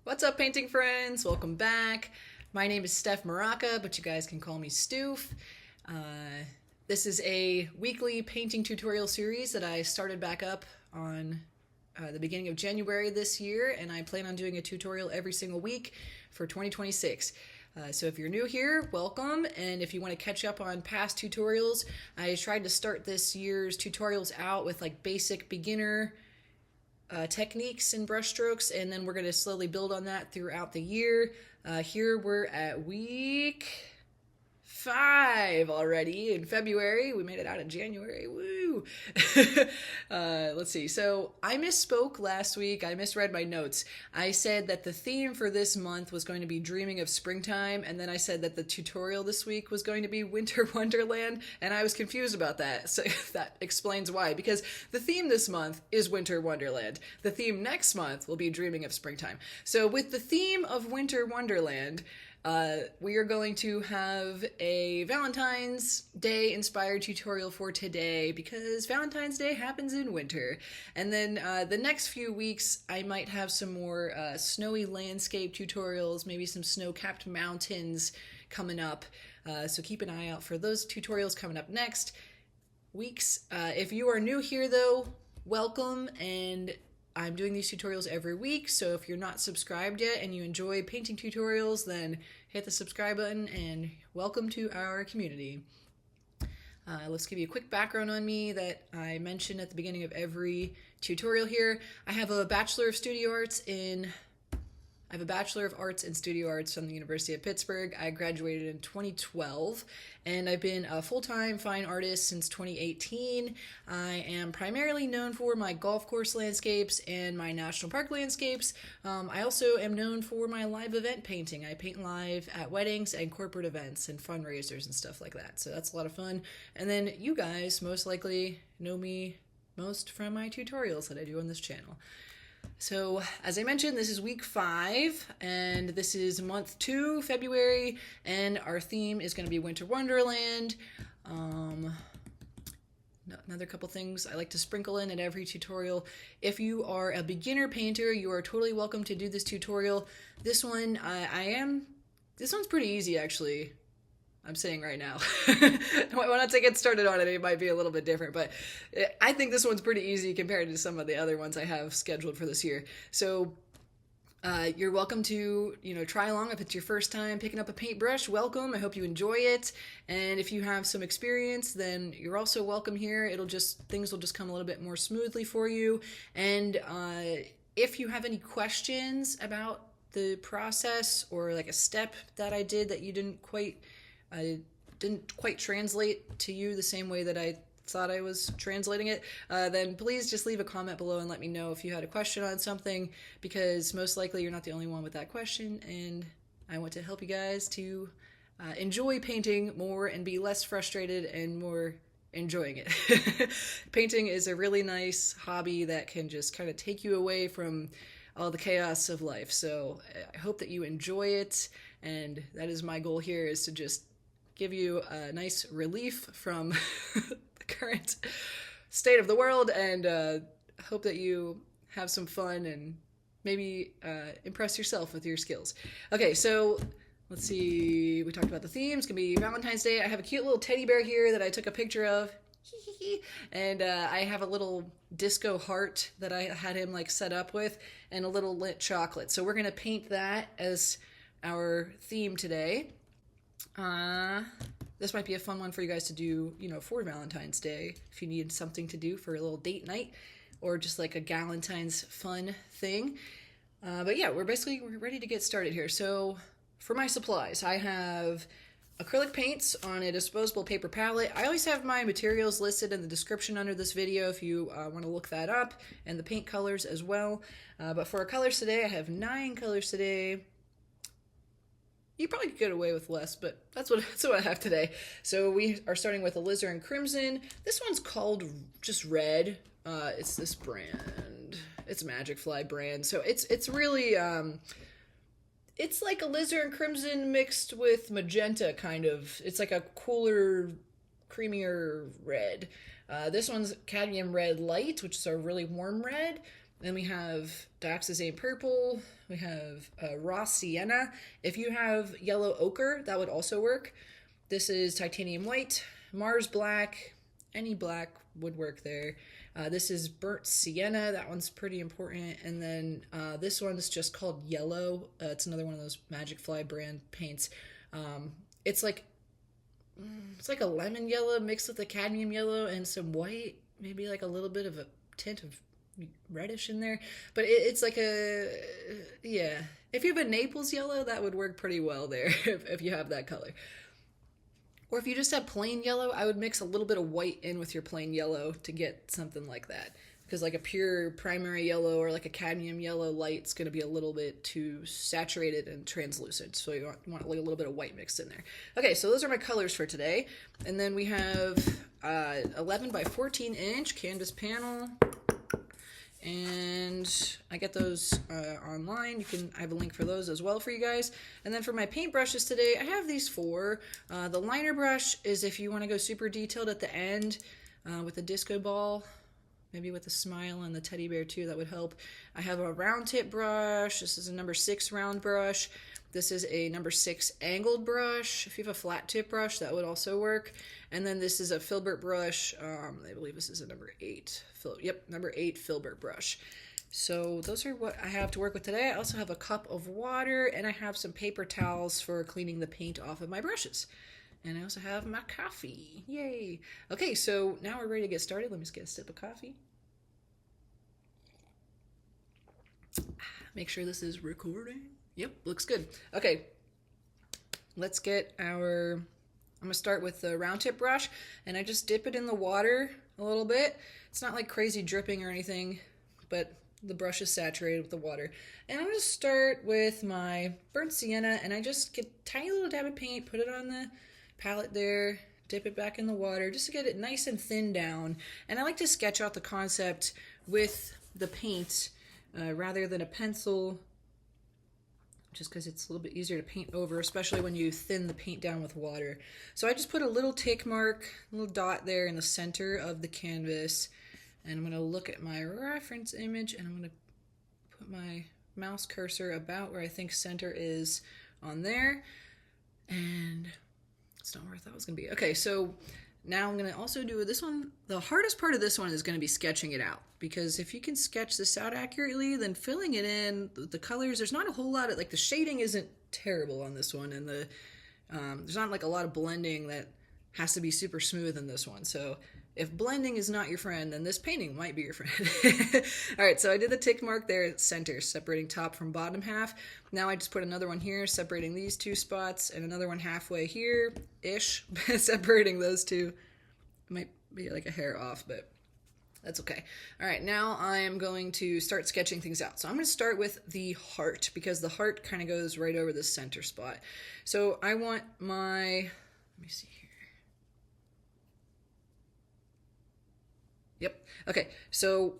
What's up, painting friends? Welcome back. My name is Steph Moraca, but you guys can call me Stoof. This is a weekly painting tutorial series that I started back up on the beginning of January this year, and I plan on doing a tutorial every single week for 2026. So if you're new here, welcome, and if you want to catch up on past tutorials, I tried to start this year's tutorials out with like basic beginner techniques and brushstrokes, and then we're going to slowly build on that throughout the year. Here we're at week 5 already in February. We made it out in January. Woo! Let's see. So I misspoke last week. I misread my notes. I said that the theme for this month was going to be dreaming of springtime, and then I said that the tutorial this week was going to be winter wonderland, and I was confused about that. So that explains why, because the theme this month is winter wonderland. The theme next month will be dreaming of springtime. So with the theme of winter wonderland, we are going to have a Valentine's Day inspired tutorial for today because Valentine's Day happens in winter. And then the next few weeks, I might have some more snowy landscape tutorials, maybe some snow-capped mountains coming up. So keep an eye out for those tutorials coming up next weeks. If you are new here though, welcome, and I'm doing these tutorials every week, so if you're not subscribed yet and you enjoy painting tutorials, then hit the subscribe button and welcome to our community. Let's give you a quick background on me that I mention at the beginning of every tutorial here. I have a Bachelor of Arts in Studio Arts from the University of Pittsburgh. I graduated in 2012, and I've been a full-time fine artist since 2018. I am primarily known for my golf course landscapes and my national park landscapes. I also am known for my live event painting. I paint live at weddings and corporate events and fundraisers and stuff like that, so that's a lot of fun. And then you guys most likely know me most from my tutorials that I do on this channel. So, as I mentioned, this is week 5, and this is month 2, February, and our theme is going to be Winter Wonderland. Another couple things I like to sprinkle in at every tutorial. If you are a beginner painter, you are totally welcome to do this tutorial. This one's pretty easy, actually. I'm saying right now. Once I get started on it, it might be a little bit different, but I think this one's pretty easy compared to some of the other ones I have scheduled for this year. So you're welcome to, try along. If it's your first time picking up a paintbrush, welcome. I hope you enjoy it. And if you have some experience, then you're also welcome here. Things will just come a little bit more smoothly for you. And if you have any questions about the process or like a step that I did that you didn't quite translate to you the same way that I thought I was translating it, then please just leave a comment below and let me know if you had a question on something, because most likely you're not the only one with that question, and I want to help you guys to enjoy painting more and be less frustrated and more enjoying it. Painting is a really nice hobby that can just kind of take you away from all the chaos of life, so I hope that you enjoy it, and that is my goal here, is to just give you a nice relief from the current state of the world, and hope that you have some fun and maybe impress yourself with your skills. Okay, so let's see. We talked about the themes. It's gonna be Valentine's Day. I have a cute little teddy bear here that I took a picture of. And I have a little disco heart that I had him like set up with, and a little lit chocolate. So we're gonna paint that as our theme today. This might be a fun one for you guys to do, for Valentine's Day, if you need something to do for a little date night or just like a Galentine's fun thing. But yeah, we're ready to get started here. So for my supplies, I have acrylic paints on a disposable paper palette. I always have my materials listed in the description under this video if you want to look that up, and the paint colors as well. But for our colors today, I have 9 colors today. You probably could get away with less, but that's what I have today. So we are starting with alizarin crimson. This one's called just red. It's this brand. It's a Magic Fly brand. So it's really it's like alizarin crimson mixed with magenta, kind of. It's like a cooler, creamier red. This one's cadmium red light, which is a really warm red. Then we have dioxazine purple, We have raw sienna. If you have yellow ochre, that would also work. This is titanium white, Mars black, any black would work there. This is burnt sienna. That one's pretty important. And then this one's just called yellow. It's another one of those Magic Fly brand paints. It's like a lemon yellow mixed with a cadmium yellow and some white, maybe like a little bit of a tint of reddish in there. But it's like yeah. If you have a Naples yellow, that would work pretty well there if you have that color. Or if you just have plain yellow, I would mix a little bit of white in with your plain yellow to get something like that. Because like a pure primary yellow or like a cadmium yellow light's going to be a little bit too saturated and translucent. So you want a little bit of white mixed in there. Okay, so those are my colors for today. And then we have 11 by 14 inch canvas panel. And I get those online. I have a link for those as well for you guys. And then for my paintbrushes today, I have these four. The liner brush is if you want to go super detailed at the end with a disco ball, maybe with a smile and the teddy bear too, that would help. I have a round tip brush. This is a number 6 round brush. This is a number 6 angled brush. If you have a flat tip brush, that would also work. And then this is a filbert brush. I believe this is a number 8. Number 8 filbert brush. So those are what I have to work with today. I also have a cup of water and I have some paper towels for cleaning the paint off of my brushes. And I also have my coffee. Yay. Okay, so now we're ready to get started. Let me just get a sip of coffee. Make sure this is recording. Yep, looks good. Okay, let's get I'm gonna start with the round tip brush, and I just dip it in the water a little bit. It's not like crazy dripping or anything, but the brush is saturated with the water. And I'm gonna start with my burnt sienna, and I just get a tiny little dab of paint, put it on the palette there, dip it back in the water, just to get it nice and thin down. And I like to sketch out the concept with the paint rather than a pencil, just because it's a little bit easier to paint over, especially when you thin the paint down with water. So I just put a little tick mark, a little dot there in the center of the canvas, and I'm going to look at my reference image, and I'm going to put my mouse cursor about where I think center is on there, and it's not where I thought it was going to be. Okay, so now I'm going to also do this one. The hardest part of this one is going to be sketching it out, because if you can sketch this out accurately, then filling it in, the colors, there's not a whole lot of, like, the shading isn't terrible on this one, and there's not like a lot of blending that has to be super smooth in this one. So if blending is not your friend, then this painting might be your friend. All right, so I did the tick mark there at center, separating top from bottom half. Now I just put another one here, separating these two spots, and another one halfway here-ish, separating those two. It might be like a hair off, but that's okay. All right, now I am going to start sketching things out. So I'm going to start with the heart, because the heart kind of goes right over the center spot. So I want my, let me see here. Yep. Okay, so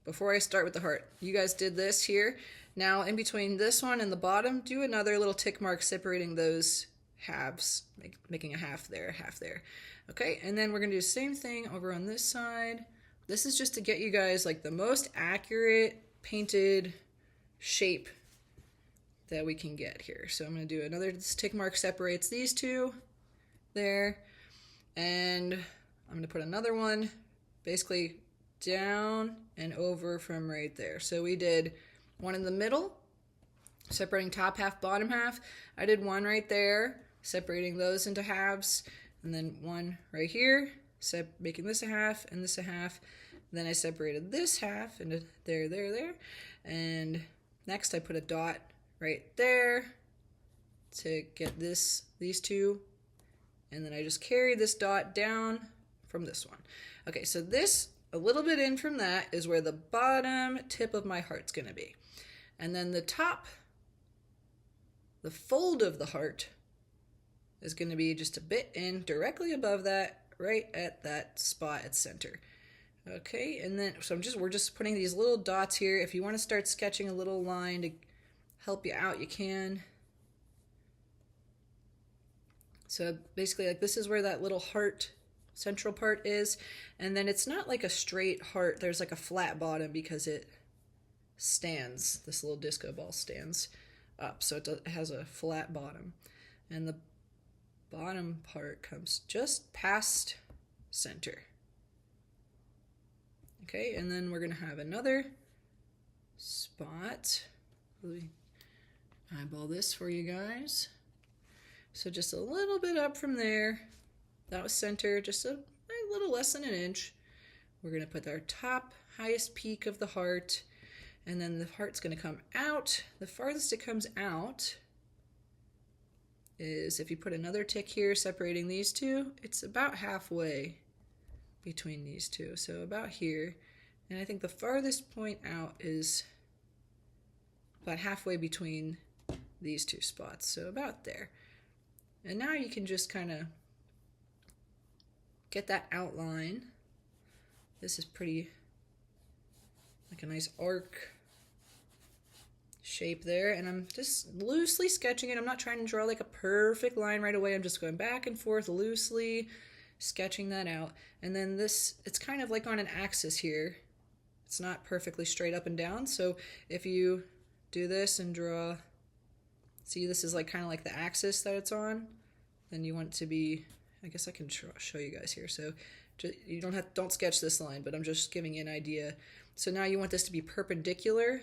before I start with the heart, you guys did this here. Now in between this one and the bottom, do another little tick mark separating those halves, making a half there, a half there. Okay, and then we're going to do the same thing over on this side. This is just to get you guys like the most accurate painted shape that we can get here. So I'm going to do another tick mark separates these two there, and I'm going to put another one basically down and over from right there. So we did one in the middle, separating top half, bottom half. I did one right there, separating those into halves, and then one right here, making this a half and this a half. Then I separated this half into there, there, there. And next I put a dot right there to get these two. And then I just carry this dot down from this one. Okay, so this, a little bit in from that, is where the bottom tip of my heart's going to be. And then the top, the fold of the heart, is going to be just a bit in directly above that, right at that spot at center. Okay, and then so we're just putting these little dots here. If you want to start sketching a little line to help you out, you can. So basically, like, this is where that little heart central part is, and then it's not like a straight heart. There's like a flat bottom because it stands, this little disco ball stands up, so it has a flat bottom. And the bottom part comes just past center. Okay, and then we're going to have another spot. Let me eyeball this for you guys. So just a little bit up from there. That was center, just a little less than an inch. We're going to put our top highest peak of the heart, and then the heart's going to come out. The farthest it comes out is, if you put another tick here separating these two, it's about halfway between these two, so about here. And I think the farthest point out is about halfway between these two spots, so about there. And now you can just kind of get that outline. This is pretty, like a nice arc shape there, and I'm just loosely sketching it. I'm not trying to draw like a perfect line right away. I'm just going back and forth loosely sketching that out. And then this, it's kind of like on an axis here. It's not perfectly straight up and down, so if you do this and draw, see, this is like kind of like the axis that it's on, then you want it to be, I guess I can show you guys here. So you don't sketch this line, but I'm just giving you an idea. So now you want this to be perpendicular.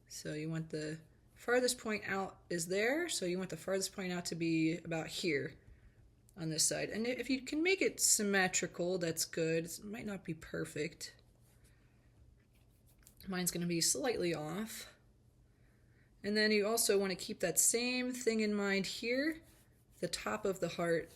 So you want the farthest point out is there, so you want the farthest point out to be about here on this side. And if you can make it symmetrical, that's good. It might not be perfect. Mine's going to be slightly off. And then you also want to keep that same thing in mind here, the top of the heart.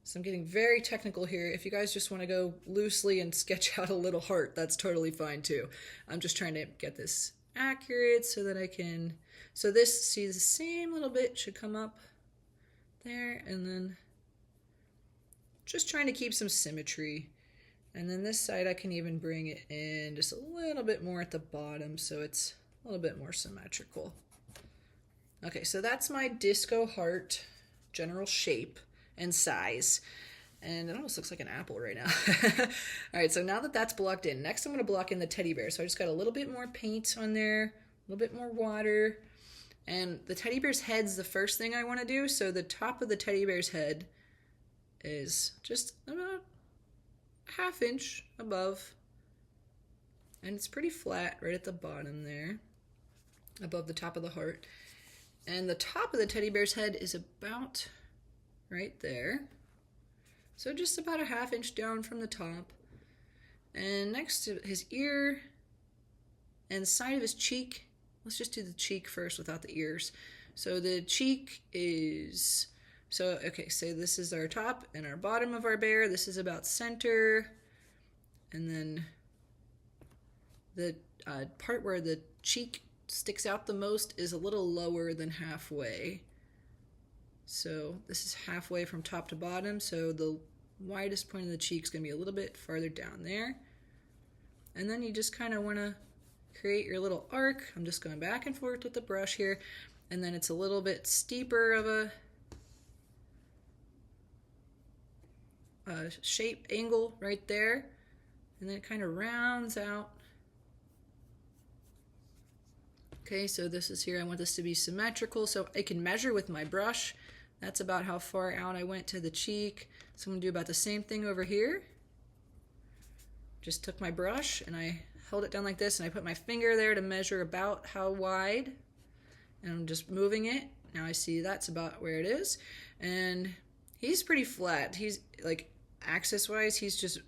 So I'm getting very technical here. If you guys just want to go loosely and sketch out a little heart, that's totally fine too. I'm just trying to get this accurate so that I can, so this, see, the same little bit should come up there, and then just trying to keep some symmetry. And then this side I can even bring it in just a little bit more at the bottom so it's a little bit more symmetrical. Okay, so that's my disco heart general shape and size. And it almost looks like an apple right now. All right, so now that that's blocked in, next I'm going to block in the teddy bear. So I just got a little bit more paint on there, a little bit more water. And the teddy bear's head's the first thing I want to do. So the top of the teddy bear's head is just about a ½ inch above. And it's pretty flat right at the bottom there, above the top of the heart. And the top of the teddy bear's head is about right there. So just about a ½ inch down from the top. And next to his ear and side of his cheek, let's just do the cheek first without the ears. So the cheek is, so okay, so this is our top and our bottom of our bear. This is about center. And then the part where the cheek sticks out the most is a little lower than halfway. So this is halfway from top to bottom, so the widest point of the cheek is going to be a little bit farther down there. And then you just kind of want to create your little arc. I'm just going back and forth with the brush here, and then it's a little bit steeper of a shape angle right there, and then it kind of rounds out. Okay, so this is here. I want this to be symmetrical, so I can measure with my brush. That's about how far out I went to the cheek. So I'm going to do about the same thing over here. Just took my brush and I held it down like this, and I put my finger there to measure about how wide. And I'm just moving it. Now I see that's about where it is. And he's pretty flat. He's like axis-wise, he's just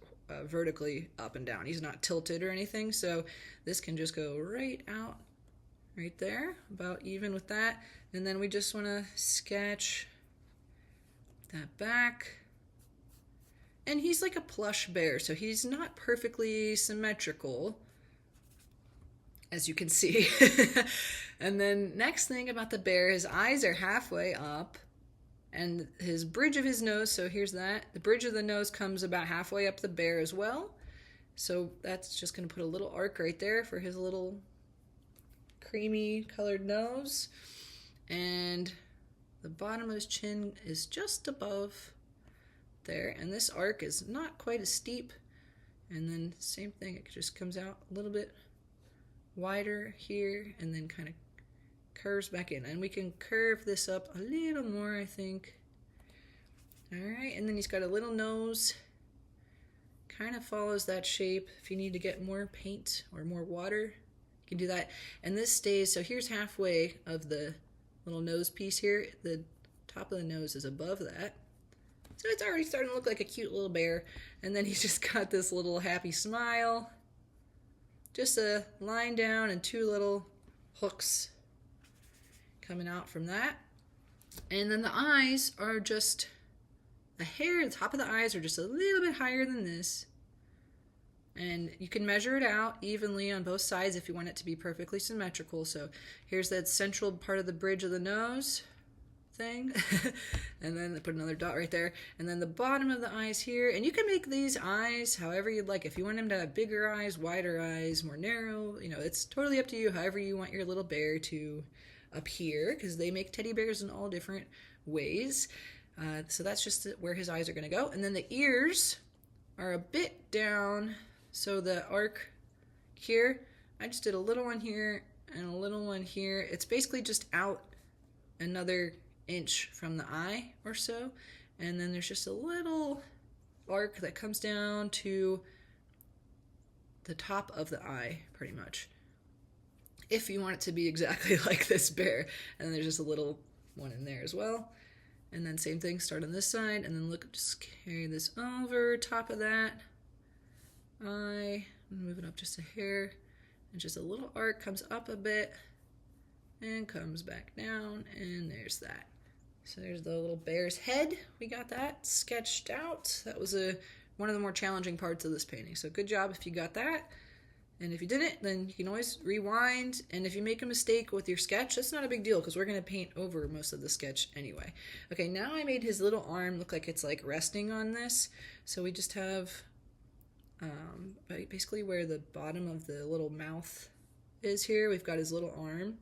vertically up and down. He's not tilted or anything. So this can just go right out right there, about even with that. And then we just want to sketch that back. And he's like a plush bear, so he's not perfectly symmetrical, as you can see. And then next thing about the bear, his eyes are halfway up, and his bridge of his nose, so here's that. The bridge of the nose comes about halfway up the bear as well. So that's just going to put a little arc right there for his little creamy colored nose. And the bottom of his chin is just above there, and this arc is not quite as steep And then same thing, it just comes out a little bit wider here and then kind of curves back in. And we can curve this up a little more, I think. All right, and then he's got a little nose. Kind of follows that shape. If you need to get more paint or more water, you can do that. And this stays, so here's halfway of the little nose piece here. The top of the nose is above that. So it's already starting to look like a cute little bear. And then he's just got this little happy smile. Just a line down and two little hooks coming out from that. And then the eyes are just a hair. The top of the eyes are just a little bit higher than this. And you can measure it out evenly on both sides if you want it to be perfectly symmetrical. So here's that central part of the bridge of the nose thing. And then put another dot right there. And then the bottom of the eyes here. And you can make these eyes however you'd like. If you want them to have bigger eyes, wider eyes, more narrow, you know, it's totally up to you however you want your little bear to appear, because they make teddy bears in all different ways. So that's just where his eyes are going to go. And then the ears are a bit down. So the arc here, I just did a little one here and a little one here. It's basically just out another inch from the eye or so. And then there's just a little arc that comes down to the top of the eye, pretty much. If you want it to be exactly like this bear. And then there's just a little one in there as well. And then same thing, start on this side, and then look, just carry this over top of that eye, move it up just a hair, and just a little arc comes up a bit, and comes back down, and there's that. So there's the little bear's head. We got that sketched out. That was one of the more challenging parts of this painting. So good job if you got that. And if you didn't, then you can always rewind. And if you make a mistake with your sketch, that's not a big deal because we're going to paint over most of the sketch anyway. Okay, now I made his little arm look like it's like resting on this. So we just have basically where the bottom of the little mouth is here. We've got his little arm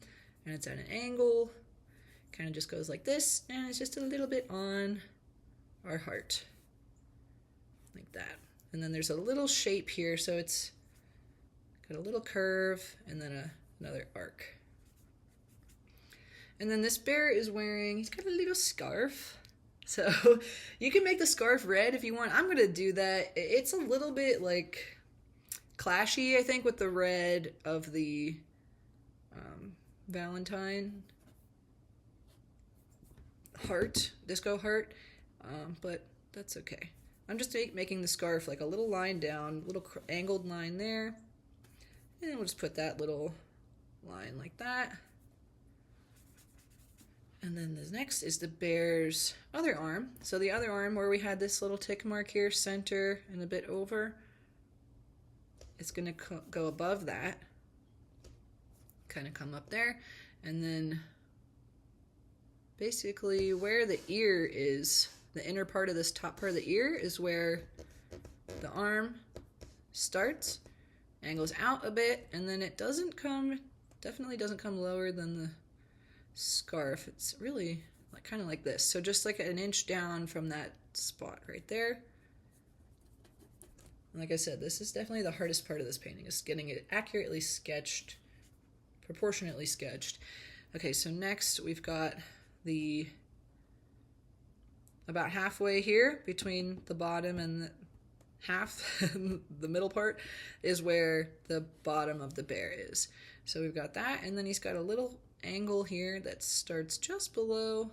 and it's at an angle. Kind of just goes like this. And it's just a little bit on our heart. Like that. And then there's a little shape here. So it's got a little curve and then another arc. And then this bear is wearing, he's got a little scarf. So you can make the scarf red if you want. I'm going to do that. It's a little bit like clashy, I think, with the red of the Valentine heart, disco heart, but that's okay. I'm just making the scarf like a little line down, little angled line there. And we'll just put that little line like that. And then the next is the bear's other arm. So the other arm where we had this little tick mark here, center and a bit over, it's going to go above that. Kind of come up there. And then basically where the ear is, the inner part of this top part of the ear is where the arm starts. Angles out a bit, and then it definitely doesn't come lower than the scarf. It's really kind of like this. So just like an inch down from that spot right there. Like I said, this is definitely the hardest part of this painting, is getting it accurately sketched, proportionately sketched. Okay, so next we've got about halfway here between the bottom and the half, the middle part, is where the bottom of the bear is. So we've got that, and then he's got a little angle here that starts just below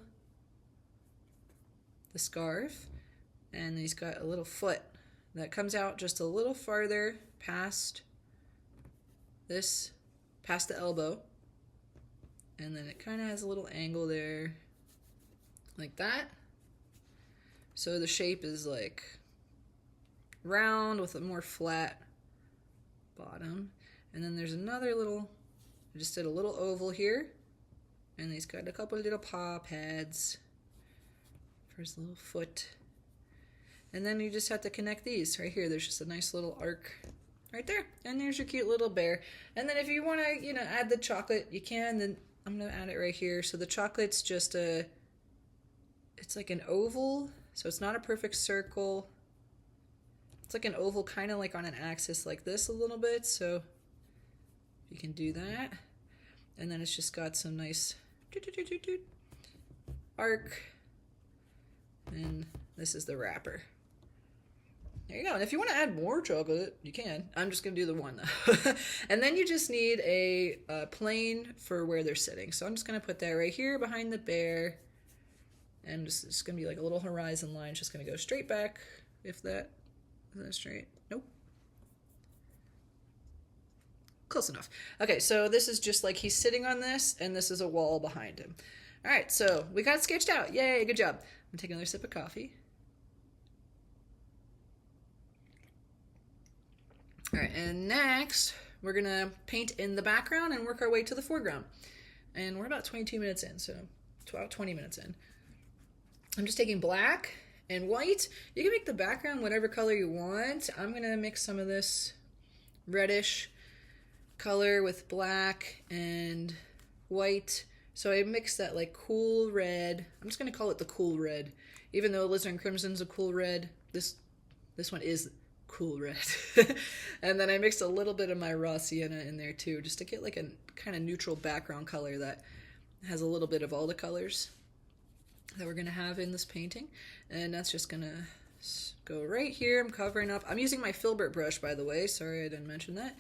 the scarf, and he's got a little foot that comes out just a little farther past this, past the elbow, and then it kind of has a little angle there, like that. So the shape is like round with a more flat bottom. And then there's another little, I just did a little oval here, and he's got a couple of little paw pads for his little foot. And then you just have to connect these right here. There's just a nice little arc right there, and there's your cute little bear. And then if you want to, add the chocolate, you can. Then I'm gonna add it right here. So the chocolate's just it's like an oval, so it's not a perfect circle. It's like an oval, kind of like on an axis like this a little bit, so you can do that. And then it's just got some nice arc. And this is the wrapper. There you go. And if you want to add more chocolate, you can. I'm just going to do the one though. And then you just need a plane for where they're sitting. So I'm just going to put that right here behind the bear. And it's going to be like a little horizon line. It's just going to go straight back. If that, is that straight? Nope. Close enough. Okay, so this is just like he's sitting on this, and this is a wall behind him. All right, so we got it sketched out. Yay, good job. I'm going to take another sip of coffee. All right, and next we're gonna paint in the background and work our way to the foreground. And we're about 22 minutes in, so about 20 minutes in. I'm just taking black and white. You can make the background whatever color you want. I'm gonna mix some of this reddish color with black and white. So I mix that like cool red. I'm just gonna call it the cool red. Even though Alizarin Crimson's a cool red, this one is cool red. And then I mixed a little bit of my raw sienna in there too, just to get like a kind of neutral background color that has a little bit of all the colors that we're gonna have in this painting. And that's just gonna go right here. I'm covering up. I'm using my filbert brush, by the way. Sorry I didn't mention that.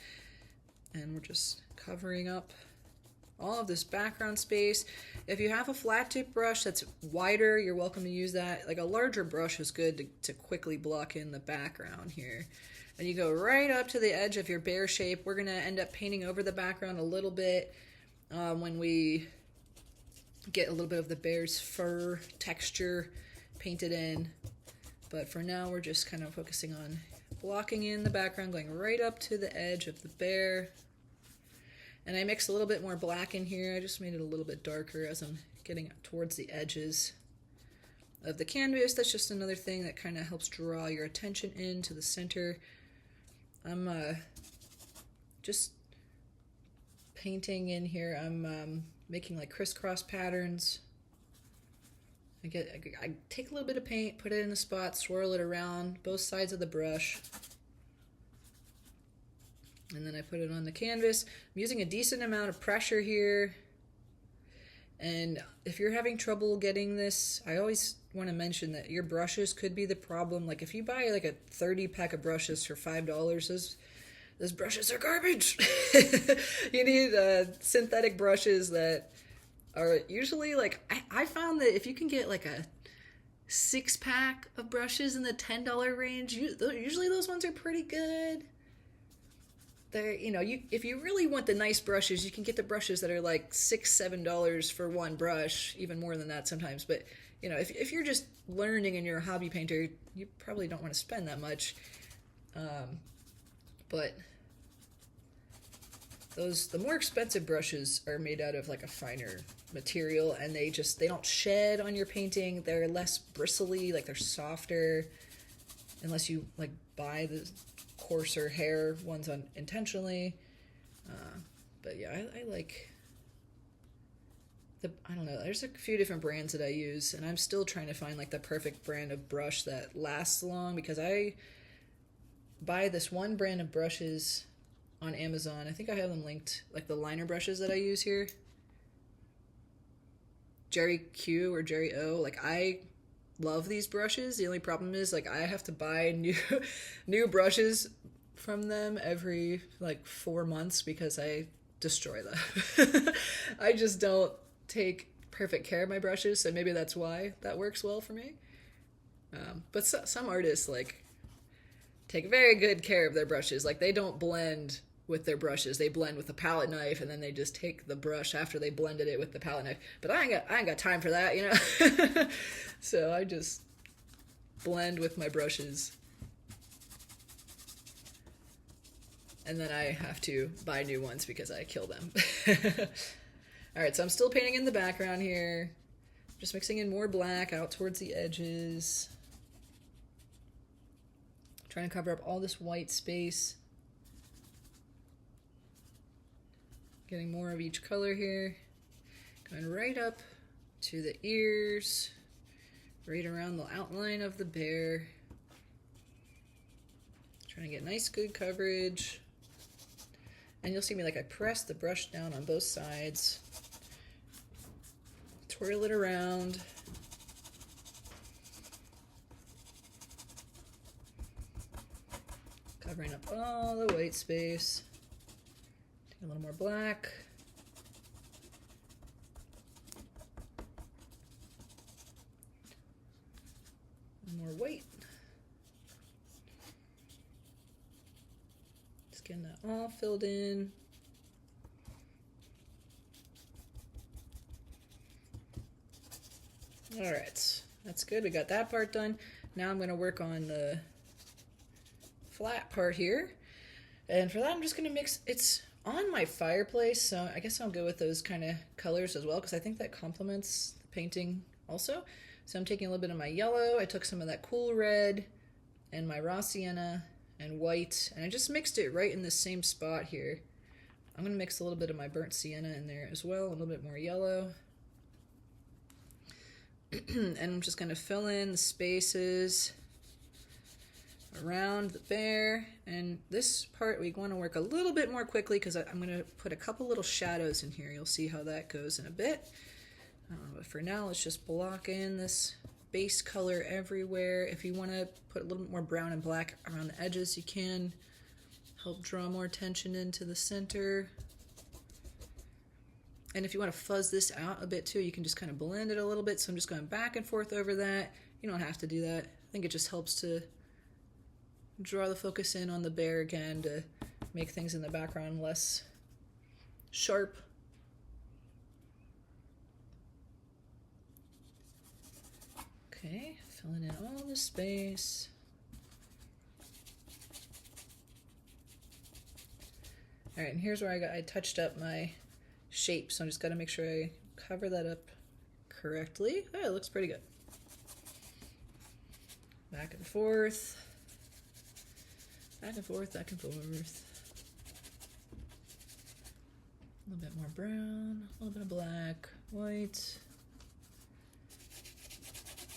And we're just covering up all of this background space. If you have a flat tip brush that's wider, you're welcome to use that. Like a larger brush is good to quickly block in the background here. And you go right up to the edge of your bear shape. We're gonna end up painting over the background a little bit when we get a little bit of the bear's fur texture painted in. But for now, we're just kind of focusing on blocking in the background, going right up to the edge of the bear. And I mixed a little bit more black in here. I just made it a little bit darker as I'm getting towards the edges of the canvas. That's just another thing that kind of helps draw your attention into the center. I'm just painting in here. I'm making like crisscross patterns. I take a little bit of paint, put it in a spot, swirl it around both sides of the brush. And then I put it on the canvas. I'm using a decent amount of pressure here. And if you're having trouble getting this, I always want to mention that your brushes could be the problem. Like if you buy like a 30 pack of brushes for $5, those brushes are garbage. You need synthetic brushes that are usually like, I found that if you can get like a 6-pack of brushes in the $10 range, usually those ones are pretty good. They're, you know, if you really want the nice brushes, you can get the brushes that are like $6-7 for one brush, even more than that sometimes. But you know, if you're just learning and you're a hobby painter, you probably don't want to spend that much. But the more expensive brushes are made out of like a finer material, and they don't shed on your painting. They're less bristly, like they're softer, unless you like buy the coarser hair ones intentionally. But yeah, I like I don't know, there's a few different brands that I use, and I'm still trying to find like the perfect brand of brush that lasts long, because I buy this one brand of brushes on Amazon. I think I have them linked, like the liner brushes that I use here. Jerry Q or Jerry O. Like I love these brushes. The only problem is like I have to buy new brushes from them every like 4 months because I destroy them. I just don't take perfect care of my brushes, so maybe that's why that works well for me. But some artists like take very good care of their brushes. Like they don't blend with their brushes. They blend with a palette knife, and then they just take the brush after they blended it with the palette knife. But I ain't got time for that, you know? So I just blend with my brushes. And then I have to buy new ones because I kill them. All right, so I'm still painting in the background here. Just mixing in more black out towards the edges. Trying to cover up all this white space. Getting more of each color here. Going right up to the ears. Right around the outline of the bear. Trying to get nice, good coverage. And you'll see me, like, I press the brush down on both sides. Twirl it around. Covering up all the white space. Take a little more black. More white. Just getting that all filled in. All right, that's good. We got that part done. Now I'm going to work on the flat part here. And for that, I'm just going to mix, it's on my fireplace, so I guess I'll go with those kind of colors as well, because I think that complements the painting also. So I'm taking a little bit of my yellow, I took some of that cool red, and my raw sienna, and white, and I just mixed it right in the same spot here. I'm going to mix a little bit of my burnt sienna in there as well, a little bit more yellow. And I'm just going to fill in the spaces around the bear. And this part we want to work a little bit more quickly because I'm going to put a couple little shadows in here. You'll see how that goes in a bit. But for now, let's just block in this base color everywhere. If you want to put a little bit more brown and black around the edges, you can. Help draw more attention into the center. And if you want to fuzz this out a bit too, you can just kind of blend it a little bit. So I'm just going back and forth over that. You don't have to do that. I think it just helps to draw the focus in on the bear again to make things in the background less sharp. Okay, filling in all the space. All right, and here's where I touched up my shape, so I just got to make sure I cover that up correctly. Oh, it looks pretty good. Back and forth. Back and forth, back and forth. A little bit more brown, a little bit of black, white.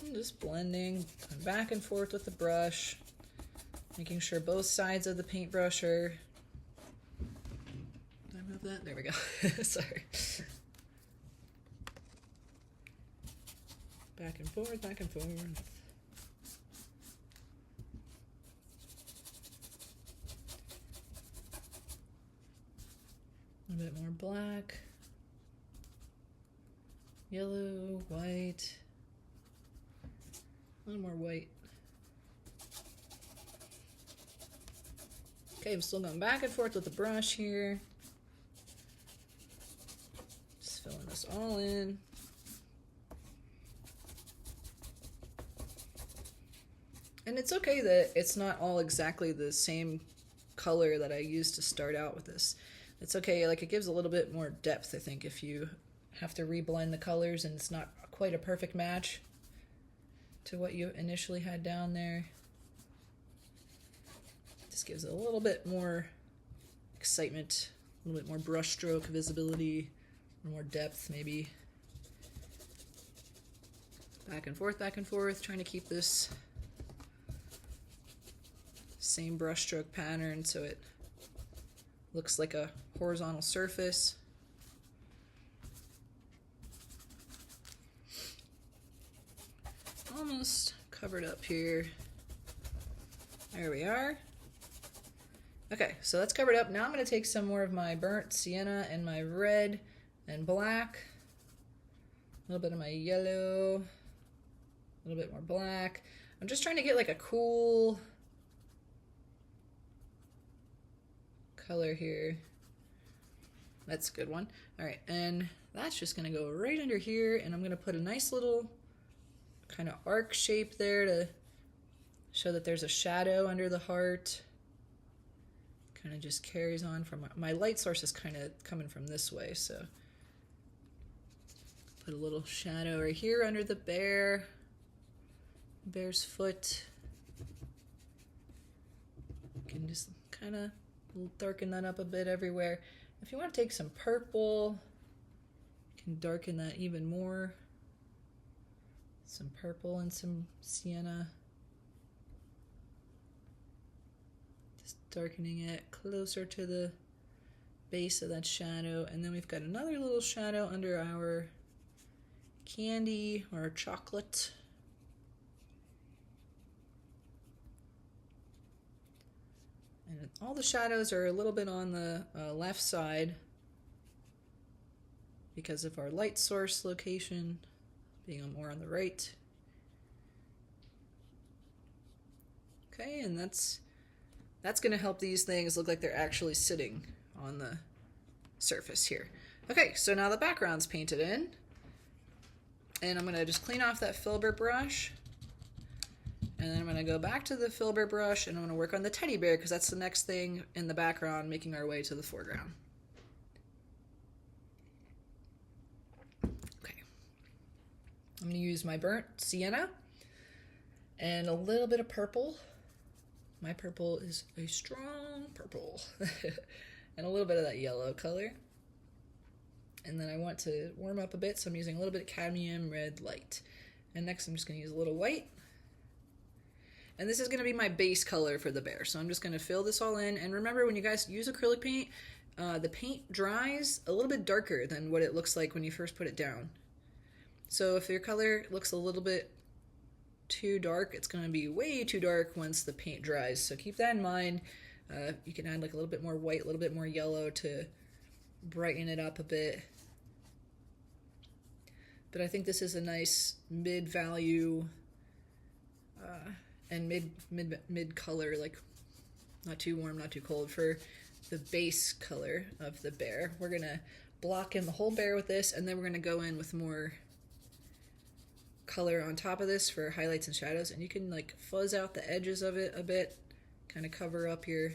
I'm just blending, going back and forth with the brush, making sure both sides of the paintbrush are. Did I move that? There we go. Sorry. Back and forth, back and forth. A bit more black, yellow, white, a little more white. Okay, I'm still going back and forth with the brush here. Just filling this all in. And it's okay that it's not all exactly the same color that I used to start out with this. It's okay, like it gives a little bit more depth, I think, if you have to reblend the colors and it's not quite a perfect match to what you initially had down there. Just gives it a little bit more excitement, a little bit more brush stroke visibility, a little more depth maybe. Back and forth, trying to keep this same brush stroke pattern so it looks like a horizontal surface. Almost covered up here. There we are. Okay, so that's covered up. Now I'm going to take some more of my burnt sienna and my red and black. A little bit of my yellow. A little bit more black. I'm just trying to get like a cool color here. That's a good one. All right, and that's just gonna go right under here, and I'm gonna put a nice little kind of arc shape there to show that there's a shadow under the heart. Kind of just carries on from my light source is kind of coming from this way, so put a little shadow right here under the bear's foot. You can just kind of darken that up a bit everywhere. If you want to take some purple, you can darken that even more. Some purple and some sienna. darkening it closer to the base of that shadow. And then we've got another little shadow under our candy or chocolate. And all the shadows are a little bit on the left side because of our light source location being more on the right. Okay, and that's going to help these things look like they're actually sitting on the surface here. Okay, so now the background's painted in. And I'm going to just clean off that filbert brush. And then I'm going to go back to the filbert brush and I'm going to work on the teddy bear because that's the next thing in the background, making our way to the foreground. Okay. I'm going to use my burnt sienna and a little bit of purple. My purple is a strong purple. And a little bit of that yellow color. And then I want to warm up a bit, so I'm using a little bit of cadmium red light. And next I'm just going to use a little white. And this is going to be my base color for the bear. So I'm just going to fill this all in. And remember, when you guys use acrylic paint, the paint dries a little bit darker than what it looks like when you first put it down. So if your color looks a little bit too dark, it's going to be way too dark once the paint dries. So keep that in mind. You can add like a little bit more white, a little bit more yellow to brighten it up a bit. But I think this is a nice mid-value and mid color, like not too warm, not too cold for the base color of the bear. We're gonna block in the whole bear with this, and then we're gonna go in with more color on top of this for highlights and shadows. And you can like fuzz out the edges of it a bit, kind of cover up your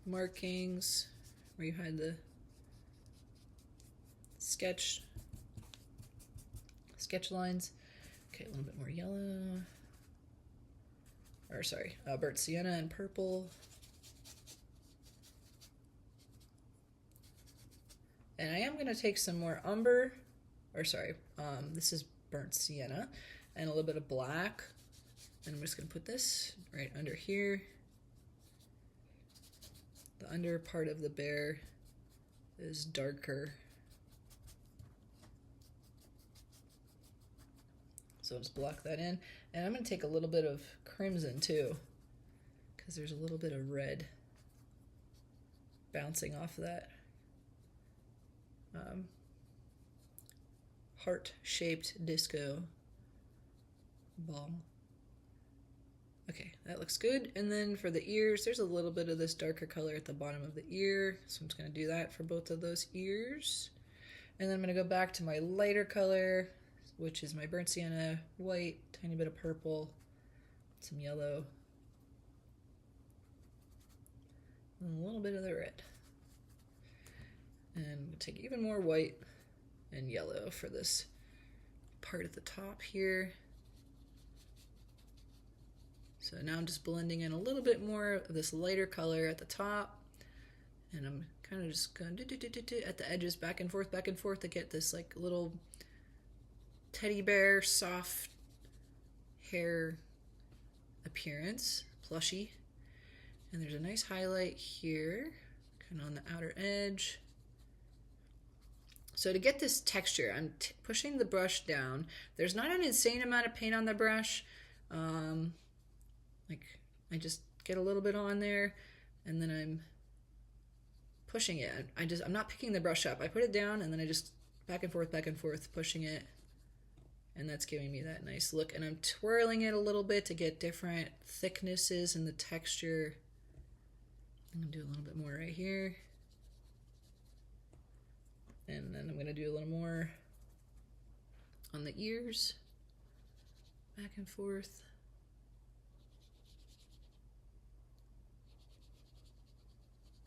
markings where you had the sketch lines. Okay, a little bit more yellow. Or sorry, burnt sienna and purple. And I am going to take some more umber, or sorry, this is burnt sienna, and a little bit of black. And I'm just going to put this right under here. The under part of the bear is darker. So just block that in. And I'm going to take a little bit of crimson too, because there's a little bit of red bouncing off that heart-shaped disco ball. Okay, that looks good. And then for the ears, there's a little bit of this darker color at the bottom of the ear. So I'm just going to do that for both of those ears. And then I'm going to go back to my lighter color, which is my burnt sienna, white, tiny bit of purple, some yellow, and a little bit of the red. And I'm going to take even more white and yellow for this part at the top here. So now I'm just blending in a little bit more of this lighter color at the top. And I'm kind of just going at the edges, back and forth to get this like little teddy bear, soft hair appearance, plushy. And there's a nice highlight here, kind of on the outer edge. So to get this texture, I'm pushing the brush down. There's not an insane amount of paint on the brush. Like I just get a little bit on there, and then I'm pushing it. I'm not picking the brush up. I put it down, and then I just back and forth, pushing it. And that's giving me that nice look. And I'm twirling it a little bit to get different thicknesses in the texture. I'm going to do a little bit more right here. And then I'm going to do a little more on the ears. Back and forth.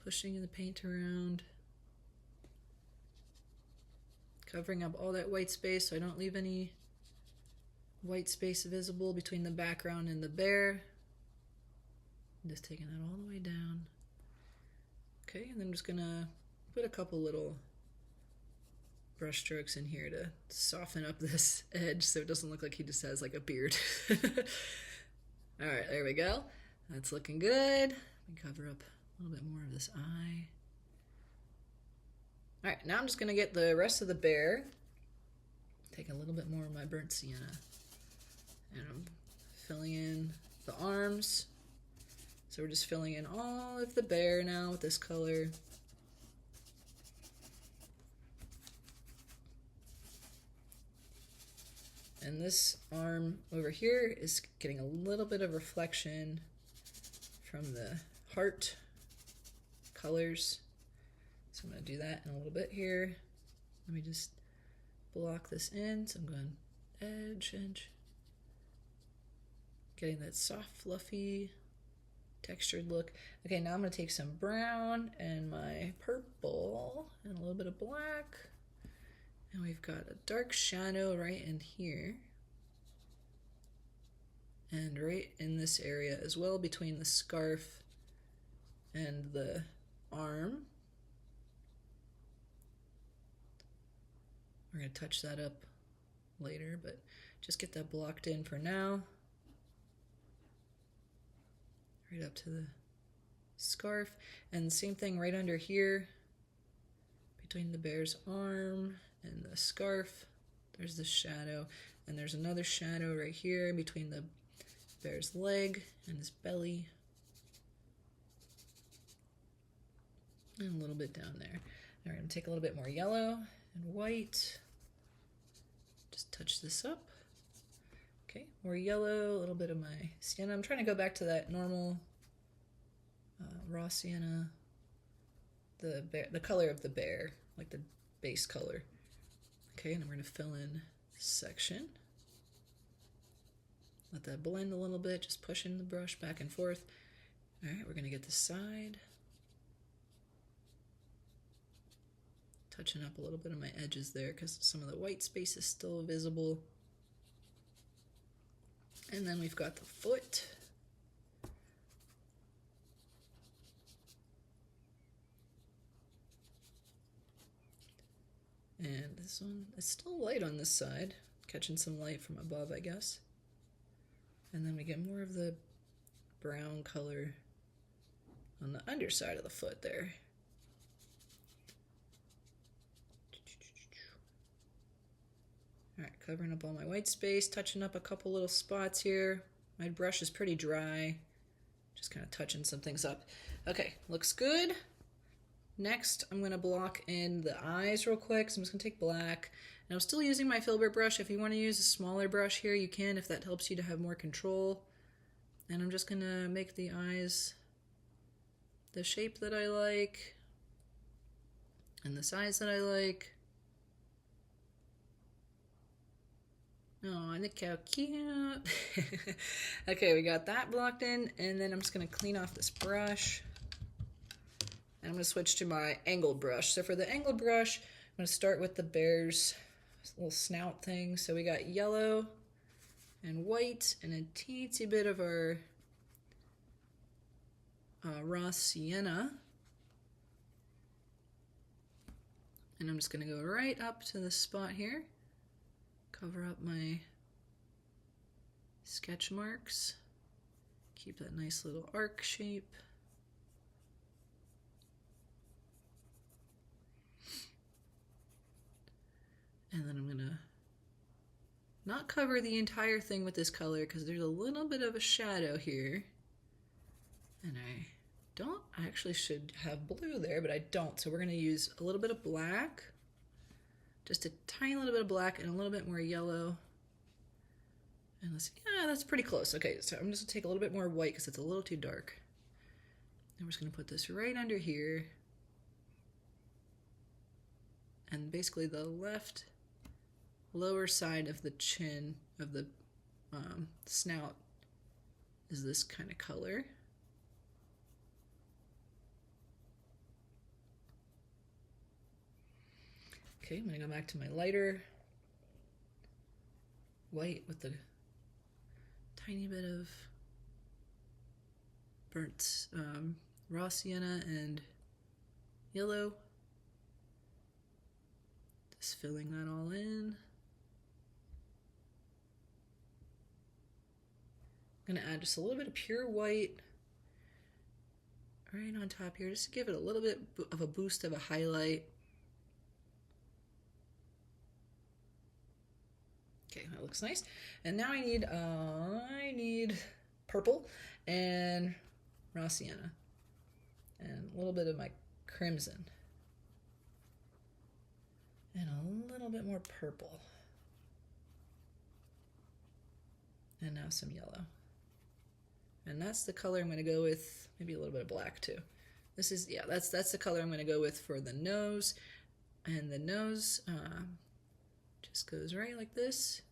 Pushing the paint around. Covering up all that white space so I don't leave any white space visible between the background and the bear. I'm just taking that all the way down. Okay, and then I'm just gonna put a couple little brush strokes in here to soften up this edge so it doesn't look like he just has like a beard. All right, there we go. That's looking good. We cover up a little bit more of this eye. All right, now I'm just gonna get the rest of the bear. Take a little bit more of my burnt sienna. And I'm filling in the arms. So we're just filling in all of the bear now with this color. And this arm over here is getting a little bit of reflection from the heart colors. So I'm going to do that in a little bit here. Let me just block this in. So I'm going edge, edge. Getting that soft, fluffy, textured look. Okay, now I'm going to take some brown and my purple and a little bit of black. And we've got a dark shadow right in here. And right in this area as well, between the scarf and the arm. We're going to touch that up later, but just get that blocked in for now. Right up to the scarf. And the same thing right under here, between the bear's arm and the scarf. There's the shadow, and there's another shadow right here between the bear's leg and his belly. And a little bit down there. All right, I'm gonna take a little bit more yellow and white. Just touch this up. Okay, more yellow, a little bit of my sienna. I'm trying to go back to that normal raw sienna, the color of the bear, like the base color. Okay, and I'm going to fill in this section. Let that blend a little bit, just pushing the brush back and forth. All right, we're going to get the side. Touching up a little bit of my edges there because some of the white space is still visible. And then we've got the foot. And this one is still light on this side, catching some light from above, I guess. And then we get more of the brown color on the underside of the foot there. All right, covering up all my white space, touching up a couple little spots here. My brush is pretty dry, just kind of touching some things up. Okay, looks good. Next, I'm going to block in the eyes real quick. So I'm just going to take black. And I'm still using my filbert brush. If you want to use a smaller brush here, you can, if that helps you to have more control. And I'm just going to make the eyes the shape that I like and the size that I like. Oh, look how cute. Okay, we got that blocked in. And then I'm just going to clean off this brush. And I'm going to switch to my angled brush. So for the angled brush, I'm going to start with the bear's little snout thing. So we got yellow and white and a teensy bit of our raw sienna. And I'm just going to go right up to the spot here. Cover up my sketch marks. Keep that nice little arc shape. And then I'm going to not cover the entire thing with this color because there's a little bit of a shadow here. And I actually should have blue there, but I don't. So we're going to use a little bit of black, just a tiny little bit of black and a little bit more yellow. And let's see, yeah, that's pretty close. Okay, so I'm just going to take a little bit more white because it's a little too dark. And we're just going to put this right under here. And basically the left lower side of the chin of the snout is this kind of color. Okay, I'm going to go back to my lighter white with the tiny bit of burnt raw sienna and yellow. Just filling that all in. I'm going to add just a little bit of pure white right on top here, just to give it a little bit of a boost of a highlight. Okay, that looks nice. And now I need purple and raw sienna and a little bit of my crimson and a little bit more purple. And now some yellow. And that's the color I'm going to go with, maybe a little bit of black too. This is, yeah, that's the color I'm going to go with for the nose. And the nose just goes right like this.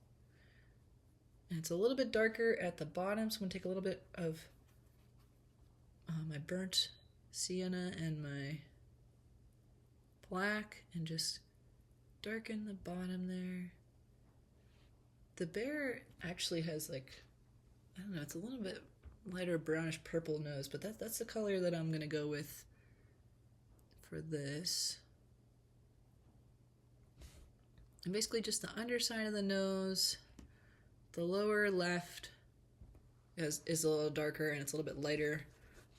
And it's a little bit darker at the bottom, so I'm going to take a little bit of my burnt sienna and my black and just darken the bottom there. The bear actually has like, I don't know, it's a little bit lighter brownish purple nose, but that's the color that I'm gonna go with for this. And basically just the underside of the nose, the lower left is a little darker and it's a little bit lighter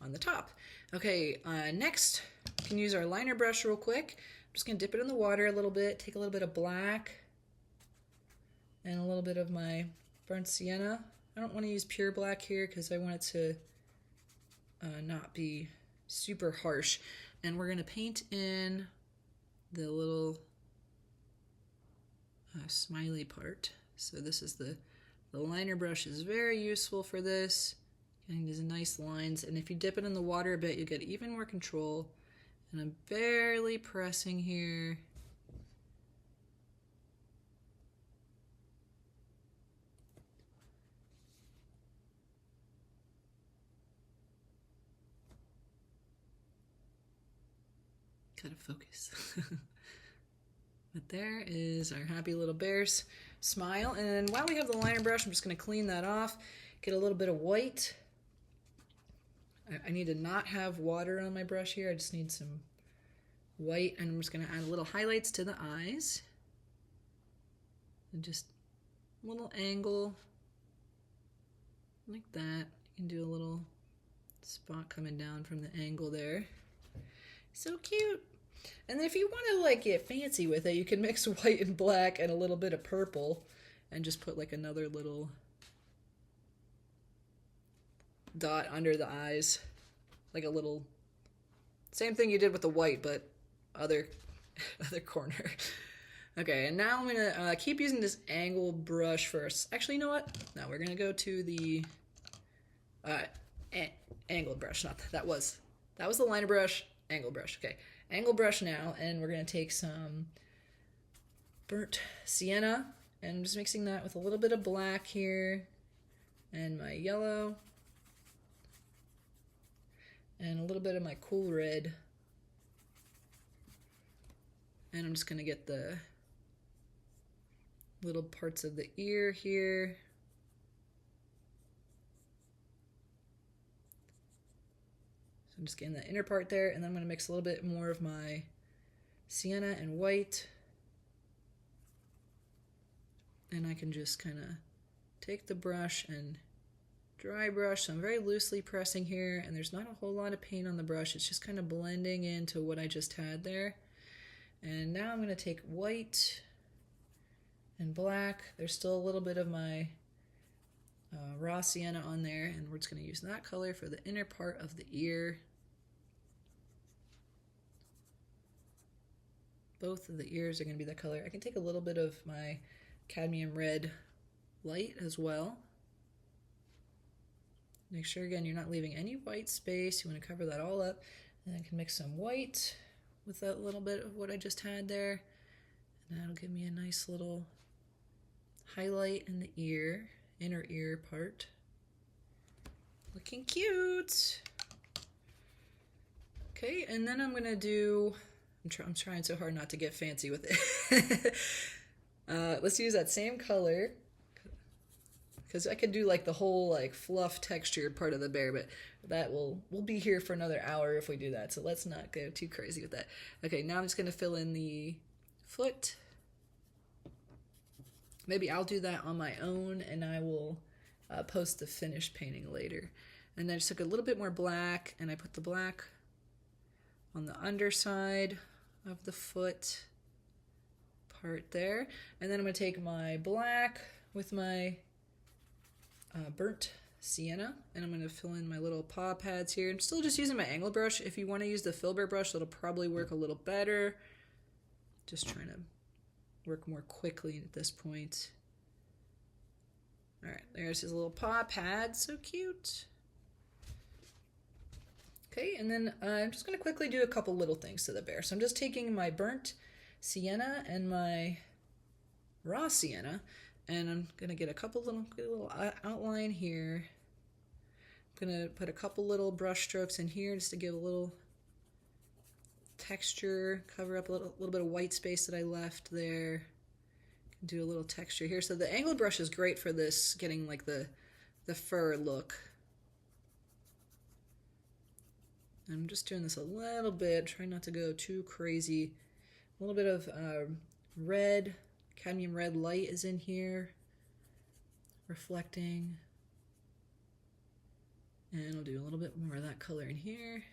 on the top. Okay, next, we can use our liner brush real quick. I'm just gonna dip it in the water a little bit, take a little bit of black and a little bit of my burnt sienna. I don't want to use pure black here because I want it to not be super harsh. And we're gonna paint in the little smiley part. So this is the liner brush is very useful for this. Getting these nice lines, and if you dip it in the water a bit, you get even more control. And I'm barely pressing here. Gotta focus. But there is our happy little bear's smile. And while we have the liner brush, I'm just gonna clean that off, get a little bit of white. I need to not have water on my brush here. I just need some white, and I'm just gonna add a little highlights to the eyes. And just a little angle like that. You can do a little spot coming down from the angle there. So cute. And if you want to like get fancy with it, you can mix white and black and a little bit of purple and just put like another little dot under the eyes, like a little, same thing you did with the white, but other corner. Okay, and now I'm gonna keep using this angle brush first. Actually, you know what? No, we're gonna go to the angle brush. Not that was the liner brush. Angle brush. Okay, angle brush now, and we're gonna take some burnt sienna and I'm just mixing that with a little bit of black here and my yellow and a little bit of my cool red. And I'm just gonna get the little parts of the ear here. So I'm just getting the inner part there, and then I'm gonna mix a little bit more of my sienna and white. And I can just kind of take the brush and dry brush. So I'm very loosely pressing here, and there's not a whole lot of paint on the brush. It's just kind of blending into what I just had there. And now I'm going to take white and black. There's still a little bit of my raw sienna on there, and we're just going to use that color for the inner part of the ear. Both of the ears are going to be that color. I can take a little bit of my cadmium red light as well. Make sure, again, you're not leaving any white space. You want to cover that all up. And I can mix some white with that little bit of what I just had there. And that'll give me a nice little highlight in the ear, inner ear part. Looking cute. Okay, and then I'm gonna do, I'm trying so hard not to get fancy with it. Let's use that same color, because I could do like the whole like fluff textured part of the bear, but that we'll be here for another hour if we do that, so let's not go too crazy with that. Okay, now I'm just going to fill in the foot. Maybe I'll do that on my own, and I will post the finished painting later. And then I just took a little bit more black and I put the black on the underside of the foot part there. And then I'm going to take my black with my burnt sienna, and I'm going to fill in my little paw pads here. I'm still just using my angled brush. If you want to use the filbert brush, that'll probably work a little better. Just trying to work more quickly at this point. All right, there's his little paw pad, so cute. Okay, and then I'm just going to quickly do a couple little things to the bear. So I'm just taking my burnt sienna and my raw sienna, and I'm going to get a couple little outline here. I'm going to put a couple little brush strokes in here just to give a little texture, cover up a little bit of white space that I left there. Do a little texture here. So the angled brush is great for this, getting like the fur look. I'm just doing this a little bit, trying not to go too crazy. A little bit of red, cadmium red light is in here, reflecting. And I'll do a little bit more of that color in here,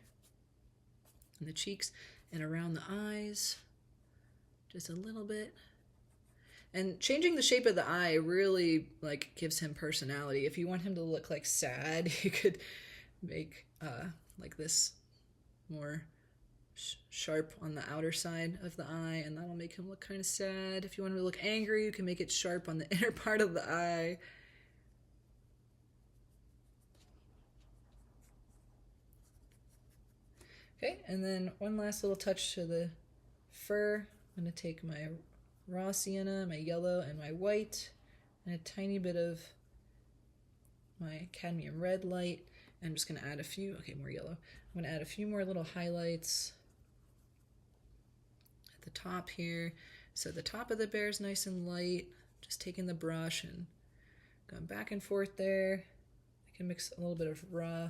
in the cheeks and around the eyes, just a little bit. And changing the shape of the eye really like gives him personality. If you want him to look like sad, you could make like this more sharp on the outer side of the eye, and that'll make him look kind of sad. If you want him to look angry, you can make it sharp on the inner part of the eye. Okay, and then one last little touch to the fur. I'm going to take my raw sienna, my yellow, and my white, and a tiny bit of my cadmium red light. And I'm just going to add a few, okay, more yellow. I'm going to add a few more little highlights at the top here. So the top of the bear is nice and light. Just taking the brush and going back and forth there. I can mix a little bit of raw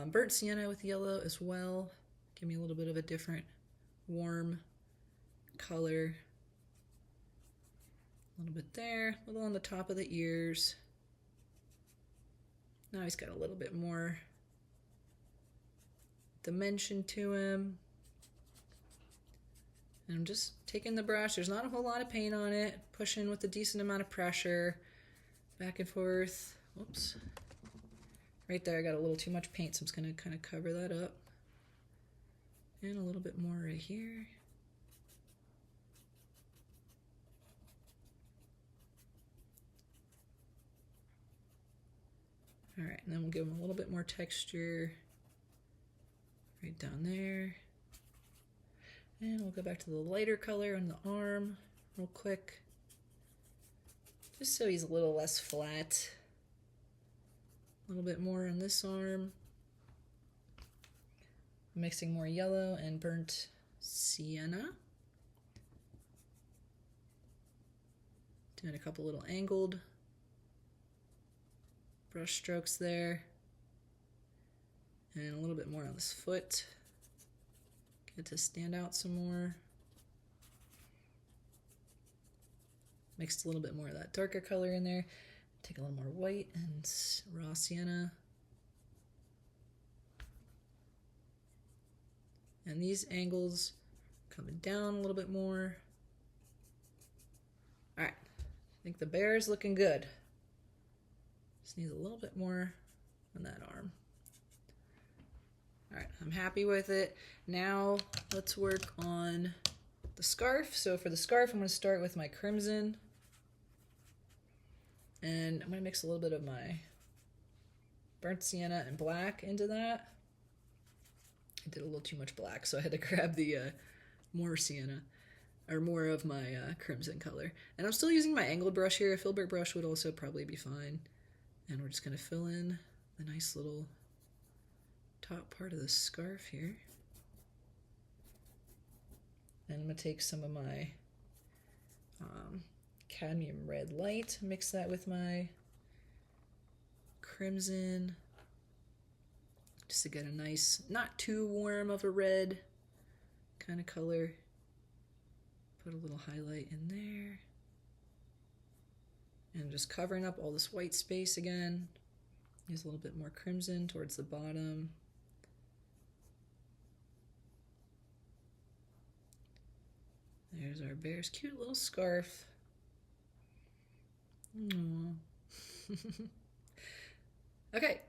burnt sienna with yellow as well. Give me a little bit of a different warm color. A little bit there, a little on the top of the ears. Now he's got a little bit more dimension to him. And I'm just taking the brush. There's not a whole lot of paint on it. Pushing with a decent amount of pressure. Back and forth. Whoops. Right there I got a little too much paint, so I'm just going to kind of cover that up. And a little bit more right here. All right, and then we'll give him a little bit more texture right down there. And we'll go back to the lighter color on the arm real quick, just so he's a little less flat. A little bit more on this arm. Mixing more yellow and burnt sienna. Doing a couple little angled brush strokes there. And a little bit more on this foot. Get it to stand out some more. Mixed a little bit more of that darker color in there. Take a little more white and raw sienna. And these angles coming down a little bit more. All right, I think the bear is looking good. Just needs a little bit more on that arm. All right, I'm happy with it. Now let's work on the scarf. So for the scarf, I'm going to start with my crimson. And I'm going to mix a little bit of my burnt sienna and black into that. I did a little too much black, so I had to grab the more sienna, or more of my crimson color. And I'm still using my angled brush here. A filbert brush would also probably be fine. And we're just going to fill in the nice little top part of the scarf here. And I'm going to take some of my cadmium red light, mix that with my crimson, just to get a nice, not too warm of a red kind of color. Put a little highlight in there. And just covering up all this white space again. Use a little bit more crimson towards the bottom. There's our bear's cute little scarf. Okay,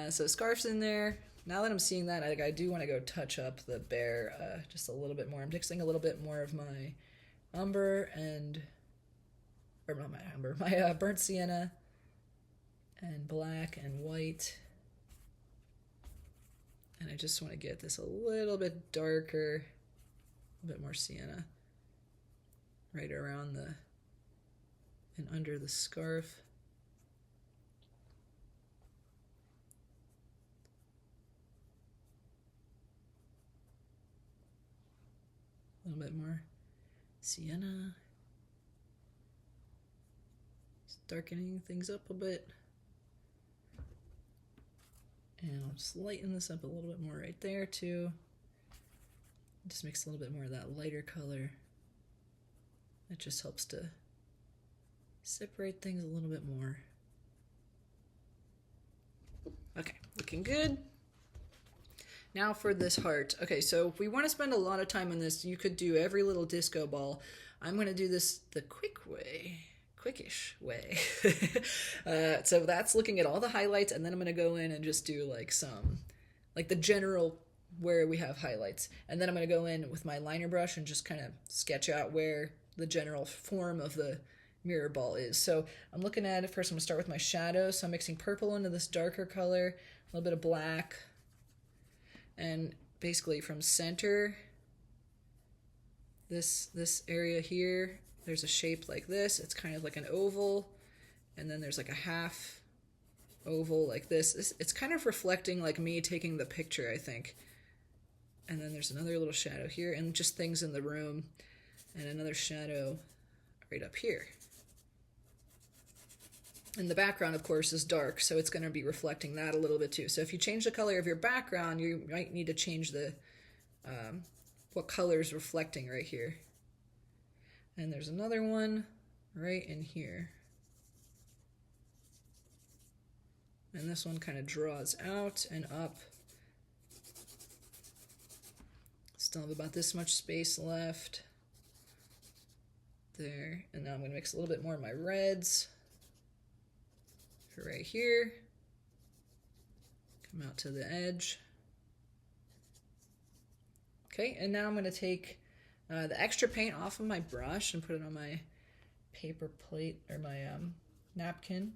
so scarf's in there. Now that I'm seeing that, I do want to go touch up the bear just a little bit more. I'm mixing a little bit more of my umber and, or not my umber, my burnt sienna and black and white. And I just want to get this a little bit darker, a bit more sienna right around the and under the scarf. A little bit more sienna. Just darkening things up a bit. And I'll just lighten this up a little bit more right there too. Just mix a little bit more of that lighter color. It just helps to separate things a little bit more. Okay, looking good. Now for this heart. Okay, so if we want to spend a lot of time on this, you could do every little disco ball. I'm going to do this the quickish way. So that's looking at all the highlights, and then I'm going to go in and just do like some, like the general where we have highlights. And then I'm going to go in with my liner brush and just kind of sketch out where the general form of the mirror ball is. So I'm looking at it first. I'm going to start with my shadow. So I'm mixing purple into this darker color, a little bit of black, and basically from center, this area here, there's a shape like this. It's kind of like an oval, and then there's like a half oval like this. It's kind of reflecting like me taking the picture, I think. And then there's another little shadow here, and just things in the room, and another shadow right up here. And the background, of course, is dark, so it's going to be reflecting that a little bit too. So if you change the color of your background, you might need to change the what color is reflecting right here. And there's another one right in here. And this one kind of draws out and up. Still have about this much space left. There. And now I'm going to mix a little bit more of my reds. Right here, come out to the edge. Okay, and now I'm going to take the extra paint off of my brush and put it on my paper plate or my napkin.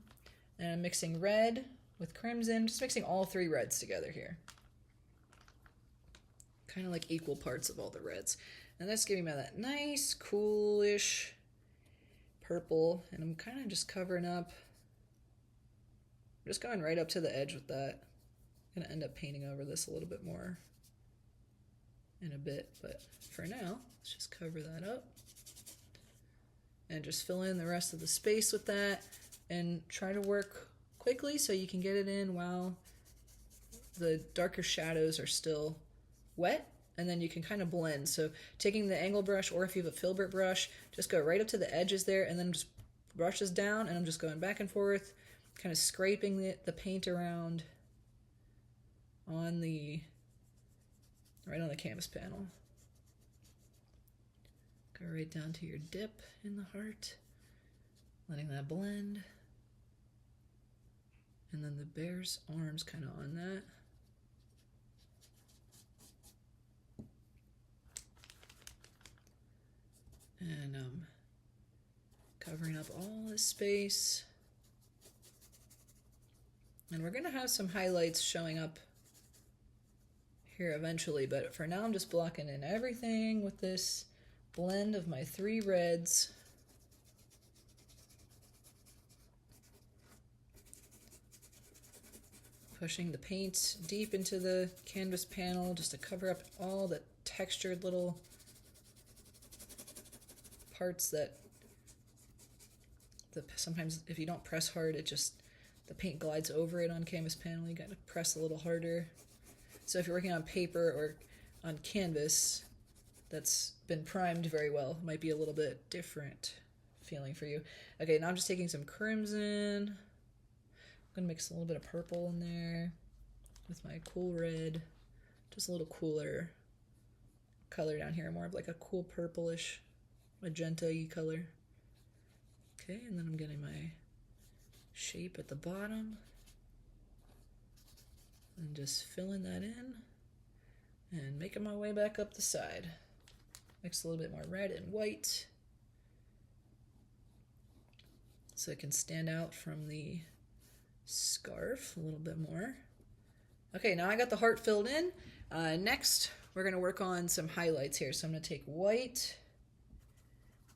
And I'm mixing red with crimson, just mixing all three reds together here. Kind of like equal parts of all the reds. And that's giving me that nice, coolish purple. And I'm kind of just covering up. Just going right up to the edge with that. I'm gonna end up painting over this a little bit more in a bit, but for now, let's just cover that up. And just fill in the rest of the space with that, and try to work quickly so you can get it in while the darker shadows are still wet, and then you can kind of blend. So taking the angle brush, or if you have a filbert brush, just go right up to the edges there, and then just brush this down, and I'm just going back and forth, kind of scraping the paint around on right on the canvas panel. Go right down to your dip in the heart, letting that blend. And then the bear's arms kind of on that. And covering up all this space. And we're going to have some highlights showing up here eventually, but for now I'm just blocking in everything with this blend of my three reds. Pushing the paint deep into the canvas panel just to cover up all the textured little parts that sometimes if you don't press hard, the paint glides over it on canvas panel. You got to press a little harder. So if you're working on paper or on canvas that's been primed very well, it might be a little bit different feeling for you. Okay, now I'm just taking some crimson. I'm gonna mix a little bit of purple in there with my cool red, just a little cooler color down here, more of like a cool purplish magenta-y color. Okay, and then I'm getting my shape at the bottom and just filling that in and making my way back up the side. Mix a little bit more red and white so it can stand out from the scarf a little bit more. Okay, now I got the heart filled in. Next, we're gonna work on some highlights here. So I'm gonna take white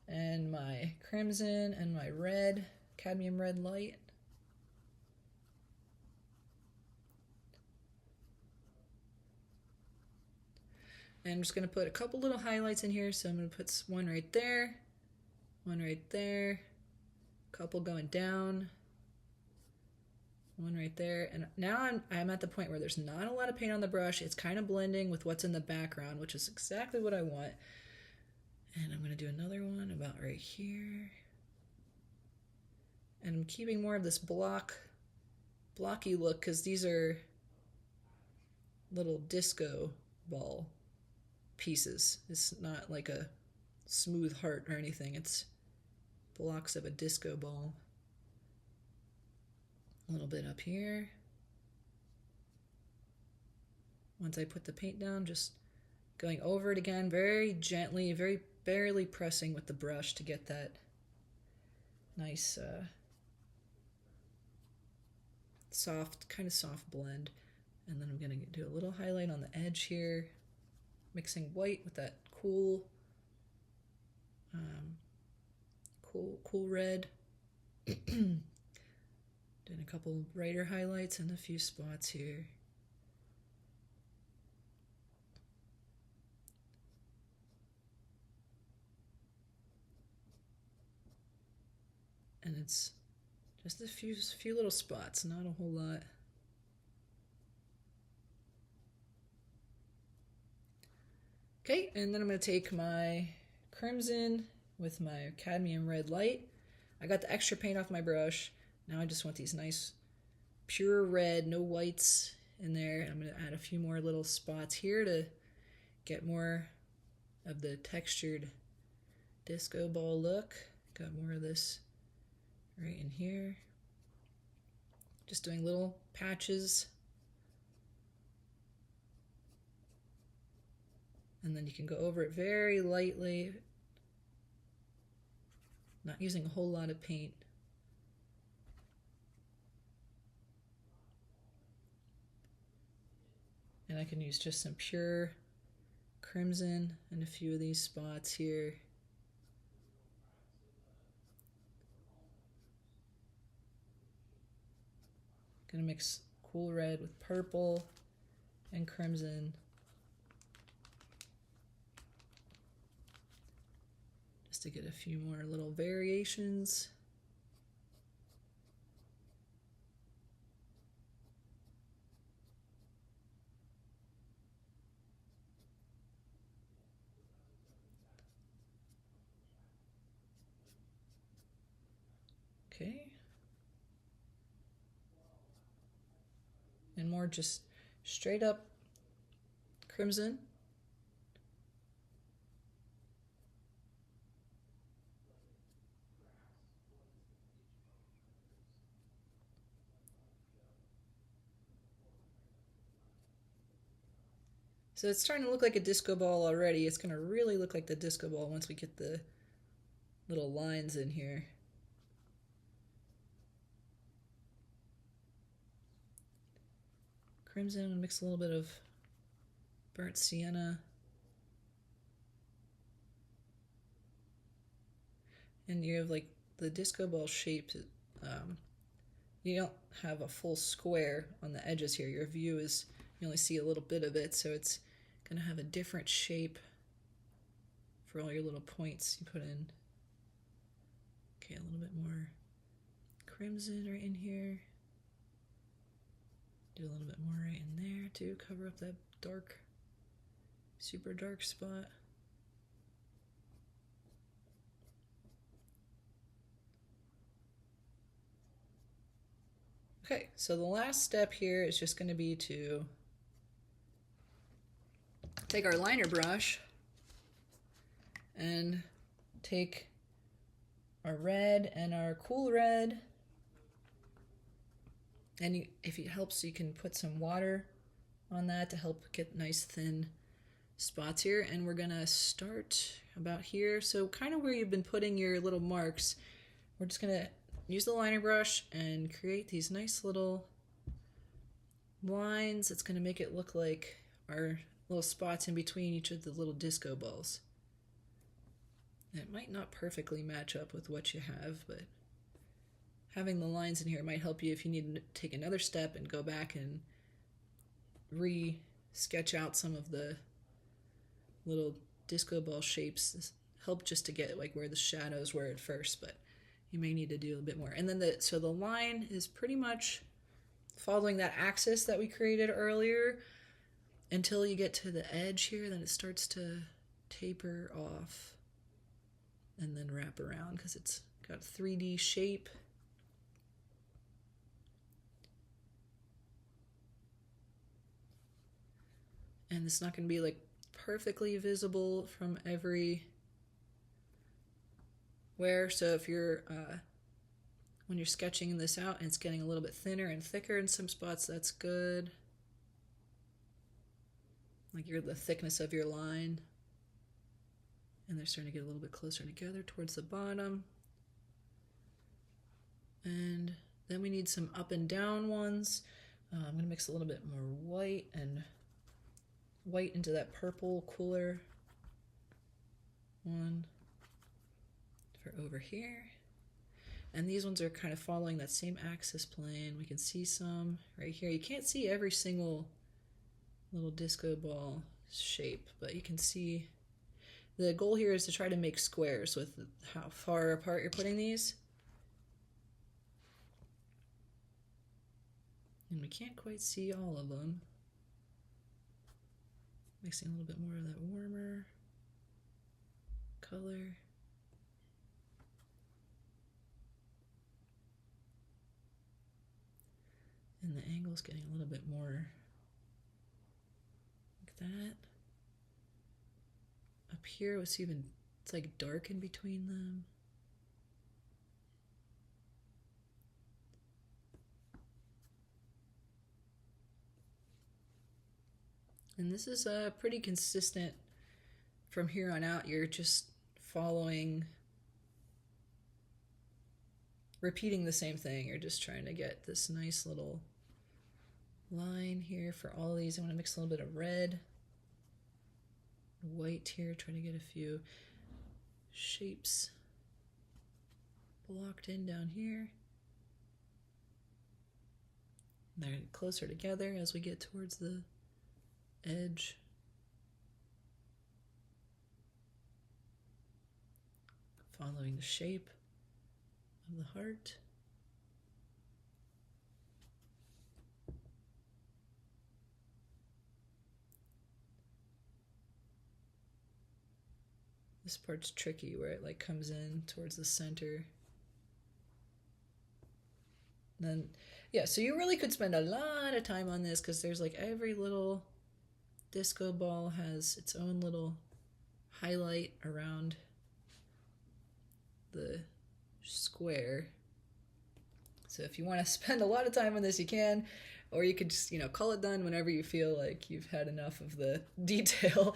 and my crimson and my red, cadmium red light. And I'm just gonna put a couple little highlights in here. So I'm gonna put one right there, a couple going down, one right there. And now I'm at the point where there's not a lot of paint on the brush. It's kind of blending with what's in the background, which is exactly what I want. And I'm gonna do another one about right here. And I'm keeping more of this blocky look because these are little disco ball pieces. It's not like a smooth heart or anything. It's blocks of a disco ball. A little bit up here. Once I put the paint down, just going over it again, very gently, very barely pressing with the brush to get that nice kind of soft blend. And then I'm gonna do a little highlight on the edge here, mixing white with that cool red. Doing a couple brighter highlights in a few spots here. And it's just a few little spots, not a whole lot. Okay, and then I'm going to take my crimson with my cadmium red light. I got the extra paint off my brush. Now I just want these nice pure red, no whites in there. I'm going to add a few more little spots here to get more of the textured disco ball look. Got more of this right in here. Just doing little patches. And then you can go over it very lightly, not using a whole lot of paint. And I can use just some pure crimson in a few of these spots here. Gonna mix cool red with purple and crimson. Just to get a few more little variations. Okay. And more just straight up crimson. So it's starting to look like a disco ball already. It's going to really look like the disco ball once we get the little lines in here. Crimson, and mix a little bit of burnt sienna. And you have like the disco ball shape. You don't have a full square on the edges here. Your view is, you only see a little bit of it, so it's going to have a different shape for all your little points you put in. Okay, a little bit more crimson right in here. Do a little bit more right in there too, cover up that dark, super dark spot. Okay, so the last step here is just going to be to take our liner brush and take our red and our cool red, and if it helps, you can put some water on that to help get nice thin spots here. And we're gonna start about here, so kind of where you've been putting your little marks. We're just gonna use the liner brush and create these nice little lines. It's gonna make it look like our little spots in between each of the little disco balls. It might not perfectly match up with what you have, but having the lines in here might help you if you need to take another step and go back and re-sketch out some of the little disco ball shapes. Help just to get like where the shadows were at first, but you may need to do a bit more. And then so the line is pretty much following that axis that we created earlier until you get to the edge here. Then it starts to taper off and then wrap around because it's got a 3D shape. And it's not going to be like perfectly visible from everywhere. So if you're when you're sketching this out and it's getting a little bit thinner and thicker in some spots, that's good. Like the thickness of your line. And they're starting to get a little bit closer together towards the bottom. And then we need some up and down ones. I'm going to mix a little bit more white into that purple cooler one for over here. And these ones are kind of following that same axis plane. We can see some right here. You can't see every single little disco ball shape, but you can see the goal here is to try to make squares with how far apart you're putting these. And we can't quite see all of them. Mixing a little bit more of that warmer color. And the angle's getting a little bit more like that. Up here, it's like dark in between them. And this is pretty consistent from here on out. You're just repeating the same thing. You're just trying to get this nice little line here for all these. I want to mix a little bit of red, white here, trying to get a few shapes blocked in down here. And they're closer together as we get towards the edge. Following the shape of the heart. This part's tricky where it like comes in towards the center. And then, yeah, so you really could spend a lot of time on this because there's like every little disco ball has its own little highlight around the square. So if you want to spend a lot of time on this, you can, or you could just, call it done whenever you feel like you've had enough of the detail.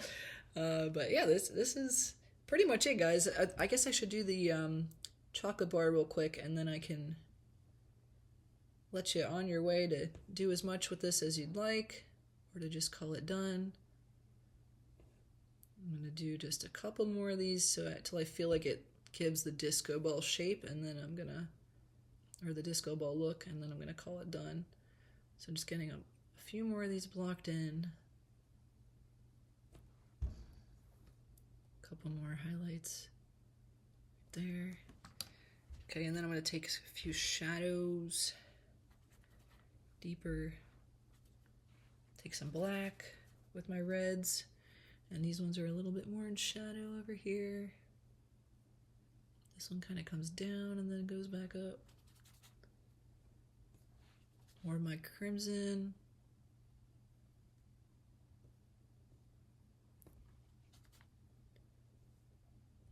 But yeah, this is pretty much it, guys. I guess I should do the chocolate bar real quick, and then I can let you on your way to do as much with this as you'd like, or to just call it done. I'm going to do just a couple more of these until I feel like it gives the disco ball shape, and then or the disco ball look, and then I'm going to call it done. So I'm just getting a few more of these blocked in. A couple more highlights there. Okay, and then I'm going to take a few shadows deeper. Take some black with my reds, and these ones are a little bit more in shadow over here. This one kind of comes down and then goes back up. more of my crimson.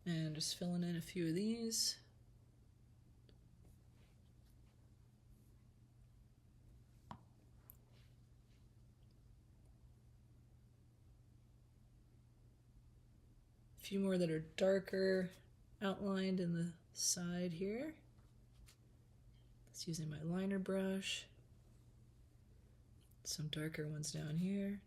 And just filling in a few of these. A few more that are darker outlined in the side here. Just using my liner brush. Some darker ones down here.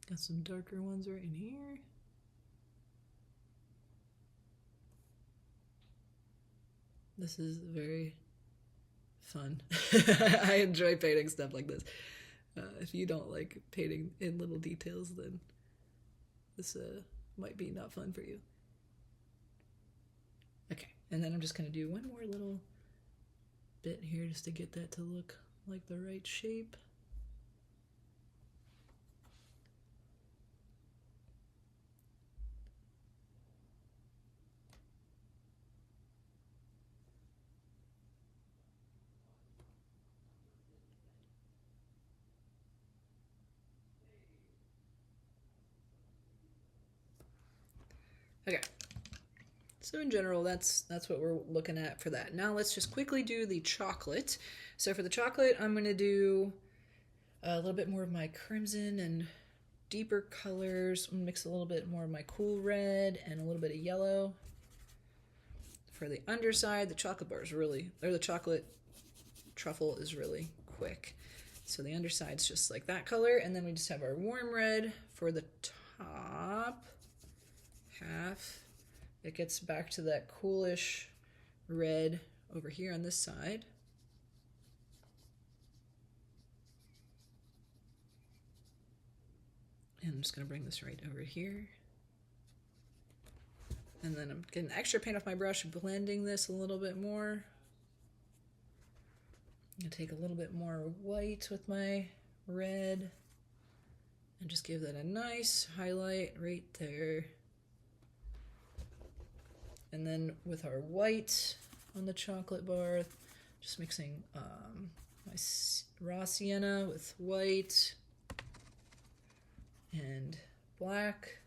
Got some darker ones right in here. This is very fun. I enjoy painting stuff like this. If you don't like painting in little details, then this might be not fun for you. Okay, and then I'm just going to do one more little bit here just to get that to look like the right shape. Okay, so in general, that's what we're looking at for that. Now let's just quickly do the chocolate. So for the chocolate, I'm going to do a little bit more of my crimson and deeper colors. I'm going to mix a little bit more of my cool red and a little bit of yellow. For the underside, the chocolate bar is really, or the chocolate truffle is really quick. So the underside's just like that color, and then we just have our warm red for the top half. It gets back to that coolish red over here on this side. And I'm just going to bring this right over here. And then I'm getting extra paint off my brush, blending this a little bit more. I'm going to take a little bit more white with my red and just give that a nice highlight right there. And then with our white on the chocolate bar, just mixing my raw sienna with white and black.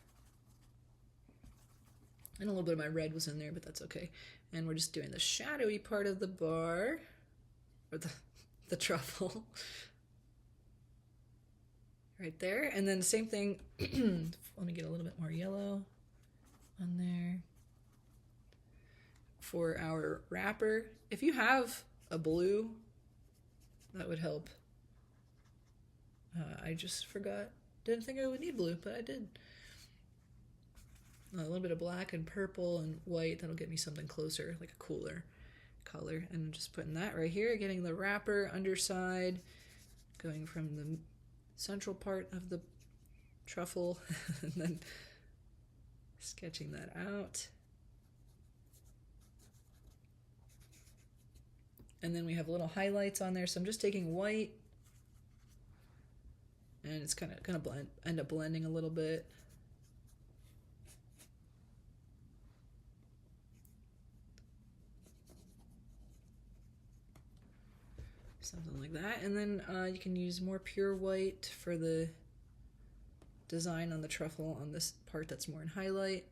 And a little bit of my red was in there, but that's okay. And we're just doing the shadowy part of the bar, or the truffle. Right there. And then the same thing, let me get a little bit more yellow on there. For our wrapper, if you have a blue, that would help. I just forgot. Didn't think I would need blue, but I did. A little bit of black and purple and white. That'll get me something closer, like a cooler color. And I'm just putting that right here, getting the wrapper underside, going from the central part of the truffle, and then sketching that out. And then we have little highlights on there, so I'm just taking white, and it's kind of gonna end up blending a little bit. Something like that. And then you can use more pure white for the design on the truffle on this part that's more in highlight.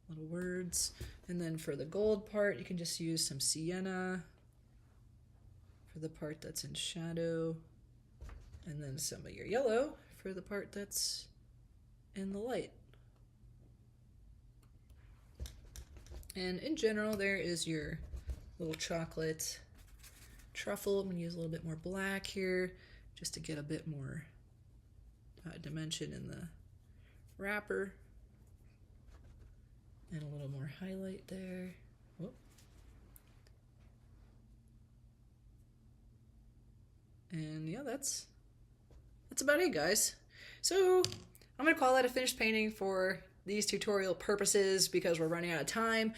Little words. And then for the gold part, you can just use some sienna for the part that's in shadow. And then some of your yellow for the part that's in the light. And in general, there is your little chocolate truffle. I'm going to use a little bit more black here just to get a bit more dimension in the wrapper. And a little more highlight there. Whoop. And yeah, that's about it, guys. So I'm going to call that a finished painting for these tutorial purposes because we're running out of time.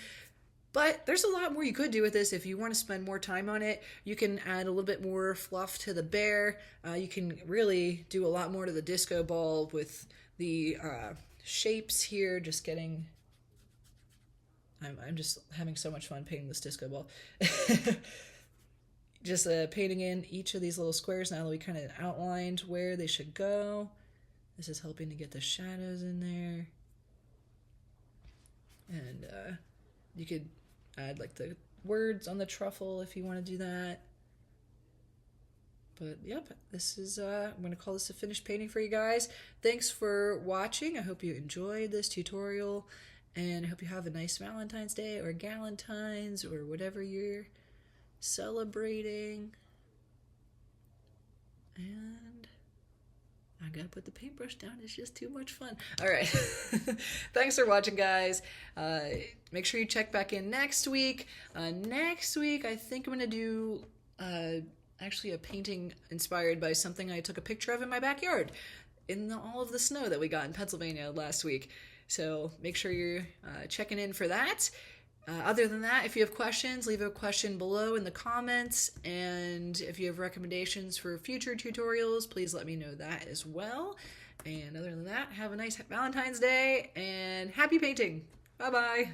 But there's a lot more you could do with this if you want to spend more time on it. You can add a little bit more fluff to the bear. You can really do a lot more to the disco ball with the shapes here. Just getting... I'm just having so much fun painting this disco ball. Just painting in each of these little squares now that we kind of outlined where they should go. This is helping to get the shadows in there. And you could add like the words on the truffle if you want to do that. But yep, this is, I'm going to call this a finished painting for you guys. Thanks for watching. I hope you enjoyed this tutorial, and I hope you have a nice Valentine's Day or Galentine's or whatever you're celebrating. And I gotta put the paintbrush down. It's just too much fun. All right. Thanks for watching, guys. Make sure you check back in next week. Next week, I think I'm gonna do actually a painting inspired by something I took a picture of in my backyard in all of the snow that we got in Pennsylvania last week. So make sure you're checking in for that. Other than that, if you have questions, leave a question below in the comments. And if you have recommendations for future tutorials, please let me know that as well. And other than that, have a nice Valentine's Day and happy painting. Bye-bye.